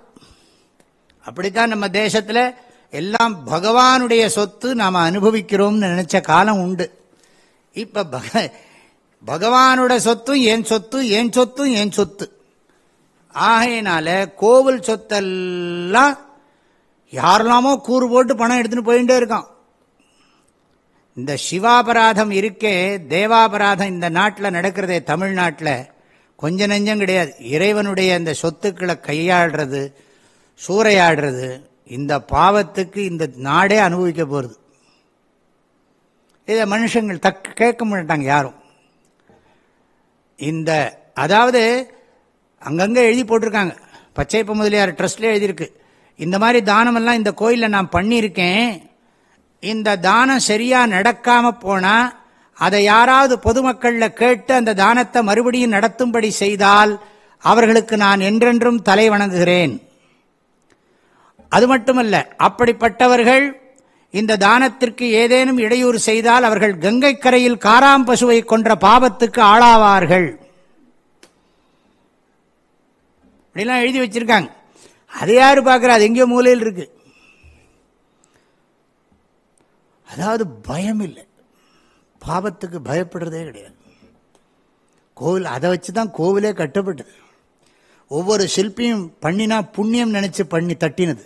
அப்படித்தான் நம்ம தேசத்தில் எல்லாம் பகவானுடைய சொத்து நாம் அனுபவிக்கிறோம்னு நினைச்ச காலம் உண்டு. இப்ப பகவானோட சொத்தும் என் சொத்து, என் சொத்தும் என் சொத்து. ஆகையினால கோவில் சொத்தெல்லாம் யாரெல்லாமோ கூறு போட்டு பணம் எடுத்துன்னு போயிட்டே இருக்கான். இந்த சிவாபராதம் இருக்கே, தேவாபராதம் இந்த நாட்டில் நடக்கிறதே, தமிழ்நாட்டில் கொஞ்ச நெஞ்சம் கிடையாது. இறைவனுடைய இந்த சொத்துக்களை கையாடுறது, சூறையாடுறது, இந்த பாவத்துக்கு இந்த நாடே அனுபவிக்க போகிறது. இதை மனுஷங்கள் கேட்க மாட்டாங்க யாரும். இந்த அதாவது அங்கங்கே எழுதி போட்டிருக்காங்க, பச்சையப்ப முதலியார் ட்ரஸ்ட்லேயே எழுதியிருக்கு, இந்த மாதிரி தானமெல்லாம் இந்த கோயிலில் நான் பண்ணியிருக்கேன், இந்த தானம் சரியாக நடக்காமல் போனால் அதை யாராவது பொதுமக்களில் கேட்டு அந்த தானத்தை மறுபடியும் நடத்தும்படி செய்தால் அவர்களுக்கு நான் என்றென்றும் தலை வணங்குகிறேன். அது மட்டுமல்ல, அப்படிப்பட்டவர்கள் இந்த தானத்திற்கு ஏதேனும் இடையூறு செய்தால் அவர்கள் கங்கை கரையில் காராம் பசுவை கொன்ற பாவத்துக்கு ஆளாவார்கள். இப்படிலாம் எழுதி வச்சிருக்காங்க. அது யாரு பார்க்கிறா? அது எங்கேயோ மூலையில் இருக்கு. அதாவது பயம் இல்லை, பாவத்துக்கு பயப்படுறதே கிடையாது. கோவில் அதை வச்சுதான் கோவிலே கட்டப்பட்டது. ஒவ்வொரு சிற்பியும் பண்ணினா புண்ணியம் நினைச்சு பண்ணி தட்டினது.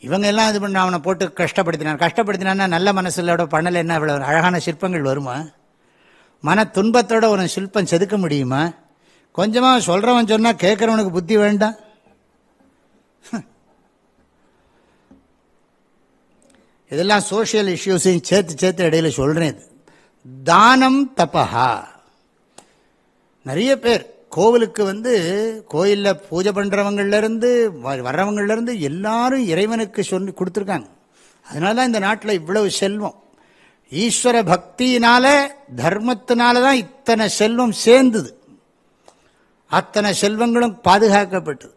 இவங்க எல்லாம் இது பண்ண அவனை போட்டு கஷ்டப்படுத்தினான்னா நல்ல மனசுலோட பண்ணலைன்னா இவ்வளோ அழகான சிற்பங்கள் வருமா? மன துன்பத்தோட ஒரு சிற்பம் செதுக்க முடியுமா? கொஞ்சமாக சொல்கிறவன் சொன்னால் கேட்குறவனுக்கு புத்தி வேண்டாம்? இதெல்லாம் சோஷியல் இஷ்யூஸையும் சேர்த்து இடையில சொல்கிறேன். தானம் தபஹா. நிறைய பேர் கோவிலுக்கு கோயிலில் பூஜை பண்ணுறவங்கள்லேருந்து வர்றவங்கள்லேருந்து எல்லாரும் இறைவனுக்கு சொல்லி கொடுத்துருக்காங்க. அதனால தான் இந்த நாட்டில் இவ்வளவு செல்வம். ஈஸ்வர பக்தியினால தர்மத்தினால தான் இத்தனை செல்வம் சேர்ந்தது. அத்தனை செல்வங்களும் பாதுகாக்கப்பட்டது.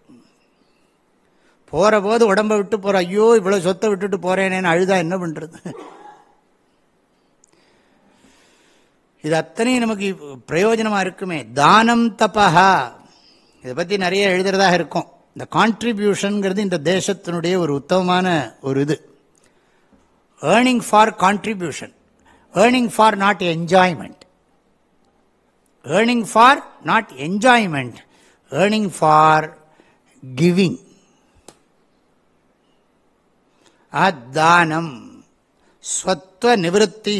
போகிற போது உடம்பை விட்டு போகிற, ஐயோ இவ்வளோ சொத்தை விட்டுட்டு போகிறேனேன்னு அழுதா என்ன பண்ணுறது? இது அத்தனையும் நமக்கு பிரயோஜனமாக இருக்குமே. தானம் தபஹா, இதை பற்றி நிறைய எழுதுறதாக இருக்கும். இந்த கான்ட்ரிபியூஷனுங்கிறது இந்த தேசத்தினுடைய ஒரு உத்தமமான ஒரு இது. Earning for contribution, earning for not enjoyment, earning for not enjoyment, earning for giving. தானம் ஸ்வத்வ நிவృத்தி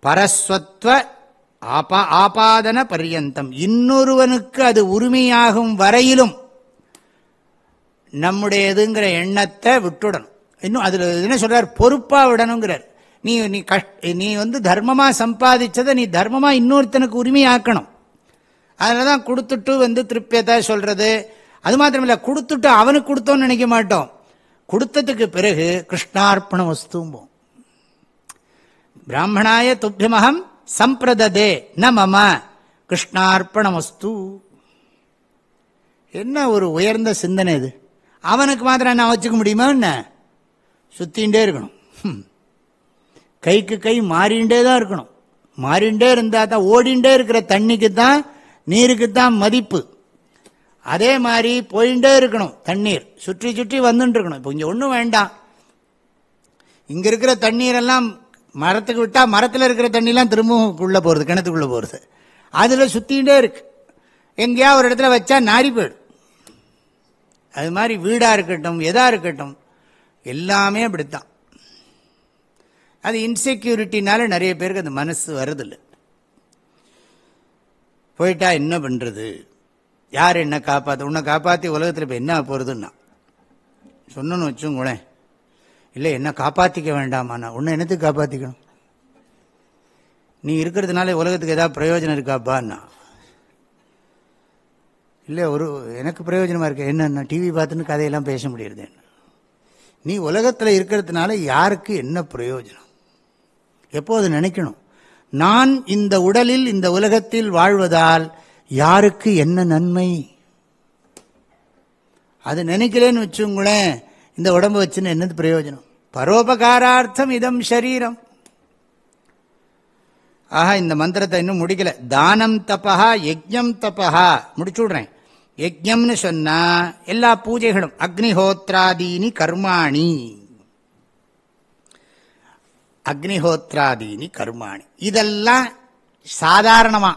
பரஸ்வத்வ ஆபாதன பர்யந்தம். இன்னொருவனுக்கு அது உரிமையாகும் வரையிலும் நம்முடையதுங்கிற எண்ணத்தை விட்டுடணும். இன்னும் அதில் என்ன சொல்றார்? பொறுப்பாக விடணுங்கிறார். நீ தர்மமாக சம்பாதிச்சதை நீ தர்மமாக இன்னொருத்தனுக்கு உரிமையாக்கணும். அதனால தான் கொடுத்துட்டு திருப்தியத்தை சொல்றது. அது மாத்திரமில்லை, கொடுத்துட்டு அவனுக்கு கொடுத்தோன்னு நினைக்க மாட்டோம். கொடுத்ததுக்கு பிறகு கிருஷ்ணார்ப்பண வஸ்தும்போம். பிராமணாய துப்பியமகம் சம்பிரததே ந மம கிருஷ்ணார்ப்பணமஸ்து. என்ன ஒரு உயர்ந்த சிந்தனை இது! அவனுக்கு மாத்திரம் நான் வச்சுக்க முடியுமா? என்ன சுத்தின்ண்டே இருக்கணும், கைக்கு கை மாறிண்டே தான் இருக்கணும். மாறிண்டே இருந்தா தான், ஓடிண்டே இருக்கிற தண்ணிக்கு தான் நீருக்கு தான் மதிப்பு. அதே மாதிரி போயிட்டே இருக்கணும். தண்ணீர் சுற்றி சுற்றி வந்துட்டு இருக்கணும். இப்போ இங்கே ஒன்றும் வேண்டாம், இங்கே இருக்கிற தண்ணீரெல்லாம் மரத்துக்கு விட்டால் மரத்தில் இருக்கிற தண்ணிலாம் திரும்பவும் உள்ளே போகிறது, கிணத்துக்குள்ளே போகிறது. அதில் சுற்றிகிட்டே இருக்கு. எங்கேயா ஒரு இடத்துல வச்சா நாரி போயிடும். அது மாதிரி வீடாக இருக்கட்டும், எதாக இருக்கட்டும், எல்லாமே அப்படித்தான். அது இன்செக்யூரிட்டினால நிறைய பேருக்கு அந்த மனசு வருதில்லை. போயிட்டா என்ன பண்ணுறது, யார் என்ன காப்பாற்ற, உன்னை காப்பாற்றி உலகத்தில் இப்போ என்ன போகிறதுன்னா சொன்னோன்னு வச்சுங்களேன். இல்லை என்ன காப்பாற்றிக்க வேண்டாமா, நான் உன்னை என்னத்துக்கு காப்பாற்றிக்கணும், நீ இருக்கிறதுனால உலகத்துக்கு ஏதாவது பிரயோஜனம் இருக்காப்பான்னா. இல்லை எனக்கு பிரயோஜனமாக இருக்க என்னன்னா டிவி பார்த்துன்னு கதையெல்லாம் பேச முடியறது. நீ உலகத்தில் இருக்கிறதுனால யாருக்கு என்ன பிரயோஜனம்? எப்போது நினைக்கணும், நான் இந்த உடலில் இந்த உலகத்தில் வாழ்வதால் யாருக்கு என்ன நன்மை? அது நினைக்கலன்னு வச்சுங்களேன், இந்த உடம்பு வச்சுன்னு என்னது பிரயோஜனம்? பரோபகாரார்த்தம் இதம் சரீரம். ஆஹா, இந்த மந்திரத்தை இன்னும் முடிக்கல. தானம் தபஹா யஜ்ஞம் தபஹா முடிச்சு விடுறேன். யஜ்ஞம்னு சொன்னா எல்லா பூஜைகளும், அக்னிஹோத்ராதீனி கர்மாணி, அக்னிஹோத்ராதீனி கர்மாணி, இதெல்லாம் சாதாரணமா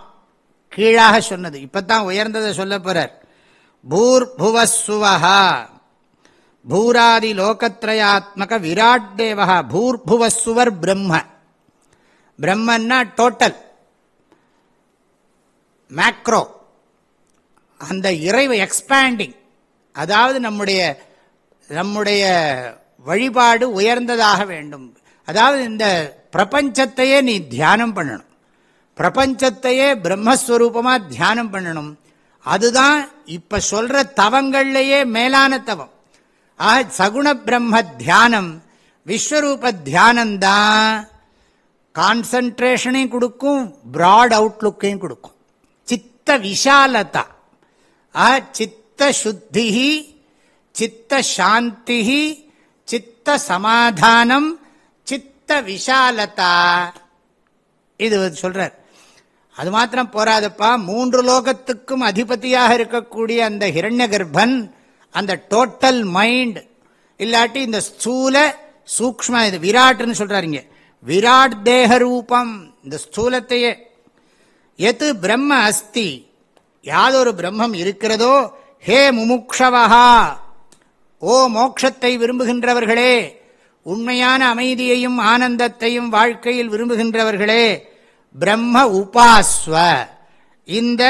கீழாக சொன்னது. இப்பத்தான் உயர்ந்ததை சொல்ல போறார். பூர்புவஸ்ஸுவஹா பூராதி லோகத்ரயாத்மக விராட் தேவஹா. பூர்புவஸ்ஸுவர் பிரம்ம. பிரம்மன்னா டோட்டல் மேக்ரோ, அந்த இறைவை எக்ஸ்பேண்டிங். அதாவது நம்முடைய வழிபாடு உயர்ந்ததாக வேண்டும். அதாவது இந்த பிரபஞ்சத்தையே நீ தியானம் பண்ணணும், பிரபஞ்சத்தையே பிரம்மஸ்வரூபமாக தியானம் பண்ணணும். அதுதான் இப்ப சொல்ற தவங்கள்லேயே மேலான தவம். ஆக சகுண பிரம்ம தியானம், விஸ்வரூப தியானம்தான் கான்சன்ட்ரேஷனையும் கொடுக்கும், பிராட் அவுட்லுக்கையும் கொடுக்கும். சித்த விஷாலதா, சித்த சுத்தி, சித்த சாந்தி, சித்த சமாதானம், சித்த விஷாலதா, இது சொல்றார். அது மாத்திரம் போராதப்பா, 3 லோகத்துக்கும் அதிபதியாக இருக்கக்கூடிய அந்த ஹிரண்ய கர்ப்பன், அந்த டோட்டல் மைண்ட் இல்லாட்டி இந்த ஸ்தூல சூக்ஷ்ம, இது விராட்னு சொல்றாருங்க, விராட் தேக ரூபம், இந்த ஸ்தூலத்தையே. எது பிரம்ம அஸ்தி, யாதொரு பிரம்மம் இருக்கிறதோ, ஹே முமுக்ஷவஹா, ஓ மோட்சத்தை விரும்புகின்றவர்களே, உண்மையான அமைதியையும் ஆனந்தத்தையும் வாழ்க்கையில் விரும்புகின்றவர்களே, பிரம்ம உபாஸ்வ, இந்த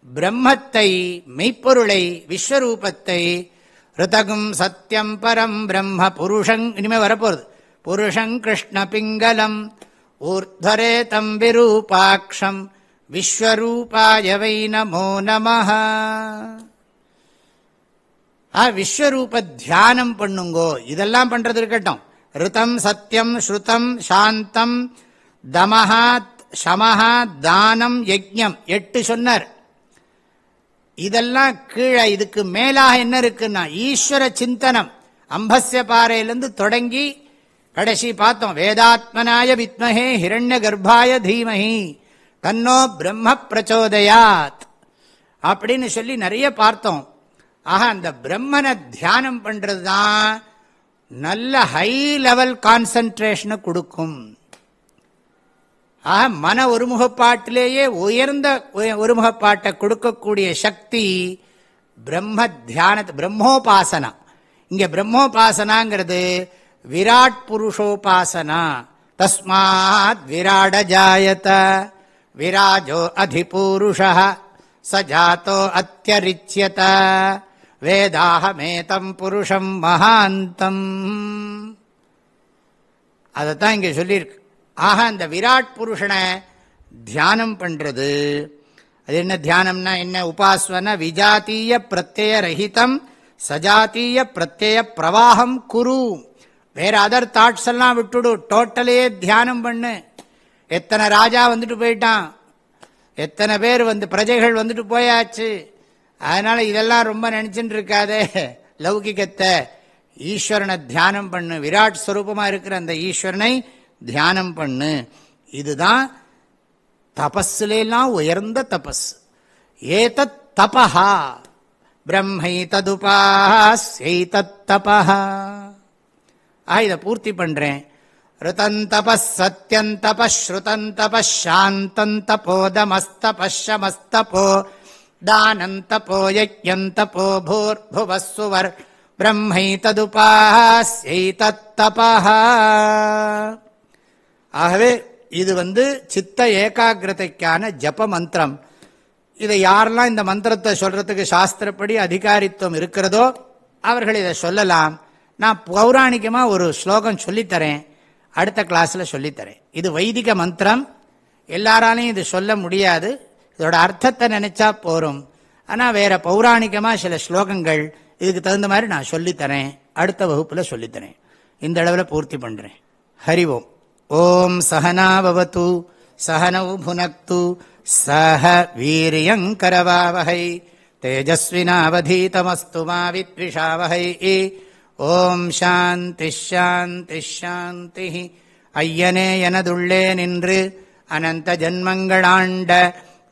பிரம்மத்தை, மெய்ப்பொருளை, விஸ்வரூபத்தை, ரிதகும் சத்யம் பரம் பிரம்ம புருஷங், இனிமே வரப்போறது, புருஷங் கிருஷ்ண பிங்கலம் ஊர்த்வரேதம் விரூபாக்ஷம் விஸ்வரூபாய வை நமோ நமஹ. விஸ்வரூப தியானம் பண்ணுங்கோ. இதெல்லாம் பண்றது இருக்கட்டும். ரிதம் சத்யம் ஸ்ருதம் சாந்தம் தமஹா சமஹா தானம் யஜ்ஞம் 8 சொன்னார். இதெல்லாம் கீழே இதுக்கு மேலாக என்ன இருக்குன்னா ஈஸ்வர சிந்தனம். அம்பஸ்ய பாறையிலிருந்து தொடங்கி கடைசி பார்த்தோம். வேதாத்மனாய வித்மஹே ஹிரண்ய கர்ப்பாய தீமஹி தன்னோ பிரம்ம பிரச்சோதயாத் அப்படின்னு சொல்லி நிறைய பார்த்தோம். ஆக அந்த பிரம்மனை தியானம் பண்றது தான் நல்ல ஹை லெவல் கான்சன்ட்ரேஷனை கொடுக்கும். ஆக மன ஒருமுகப்பாட்டிலேயே உயர்ந்த ஒருமுகப்பாட்டை கொடுக்கக்கூடிய சக்தி பிரம்ம தியான, பிரம்மோபாசனா. இங்க பிரம்மோபாசனாங்கிறது விராட் புருஷோபாசனா. தஸ்மாத் விராட ஜாயத விராஜோ அதிபூருஷः சஜாதோ அத்யரிச்யத வேதாஹமேதம் புருஷம் மகாந்தம். அதைத்தான் இங்கே சொல்லியிருக்கு. ஆக அந்த விராட் புருஷனை தியானம் பண்றது, அது என்ன தியானம்னா என்ன? உபாஸ்வன விஜாத்தீய பிரத்யய ரஹிதம் சஜாத்தீய பிரத்யய பிரவாகம் குரு. வேற அதர் தாட்ஸ் எல்லாம் விட்டுடு, டோட்டலே தியானம் பண்ணு. எத்தனை ராஜா வந்துட்டு போயிட்டான், எத்தனை பேர் பிரஜைகள் வந்துட்டு போயாச்சு. அதனால இதெல்லாம் ரொம்ப நினைச்சுட்டு இருக்காதே லௌகிகத்தை. ஈஸ்வரனை தியானம் பண்ணு, விராட் ஸ்வரூபமா இருக்கிற அந்த ஈஸ்வரனை தியானம் பண்ணு. இதுதான் தபஸ்லாம் உயர்ந்த தபஸ். ஏதத் தபஹா பிரம்மைததுபாஸ்யைதத் தபஹா. இதை பூர்த்தி பண்றேன். ருதந்தபஸ் சத்யந்தபஸ் ஸ்ருதந்தபஸ் சாந்தந்தபோ தமஸ்தபஸ் சமஸ்தபோ தானந்தபோ யஜ்ஞந்தபோ பூர்புவஸ்சுவர் பிரம்மைததுபாஸ்யைதத் தபஹா. ஆகவே இது சித்த ஏகாகிரதைக்கான ஜப மந்திரம். இதை யாரெல்லாம் இந்த மந்திரத்தை சொல்றதுக்கு சாஸ்திரப்படி அதிகாரித்துவம் இருக்கிறதோ அவர்கள் இதை சொல்லலாம். நான் பௌராணிகமாக ஒரு ஸ்லோகம் சொல்லித்தரேன், அடுத்த கிளாஸில் சொல்லித்தரேன். இது வைதிக மந்திரம், எல்லாராலையும் இது சொல்ல முடியாது. இதோட அர்த்தத்தை நினைச்சா போரும். ஆனால் வேற பௌராணிகமாக சில ஸ்லோகங்கள் இதுக்கு தகுந்த மாதிரி நான் சொல்லித்தரேன், அடுத்த வகுப்பில் சொல்லித்தரேன். இந்த அளவில் பூர்த்தி பண்ணுறேன். ஹரி ஓம். ஓம் சகனாபவது சகனௌ புனக்து சஹ வீரியங்கரவாவஹை தேஜஸ்வினாவதீதமஸ்து மா வித்விஷாவஹை. ஓம் சாந்தி ஷாந்தி ஷாந்தி. ஐயனே எனதுள்ளே நின்று அனந்த ஜன்மங்களாண்ட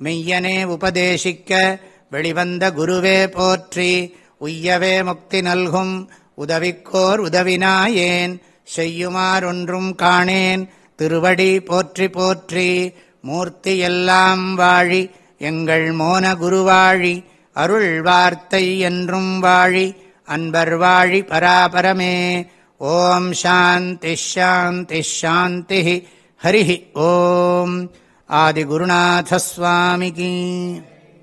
மெய்யனே உபதேசிக்க வெளிவந்த குருவே போற்றி. உய்யவே முக்தி நல்கும் உதவிக்கோர் உதவினாயேன் செய்யுமாறொன்றும் காணேன் திருவடி போற்றி போற்றி. மூர்த்தி எல்லாம் வாழி எங்கள் மோன குருவாழி அருள் வார்த்தை என்றும் வாழி அன்பர் வாழி பராபரமே. ஓம் சாந்தி ஷாந்தி ஷாந்தி. ஹரி ஓம். ஆதிகுருநாத ஸ்வாமிகி.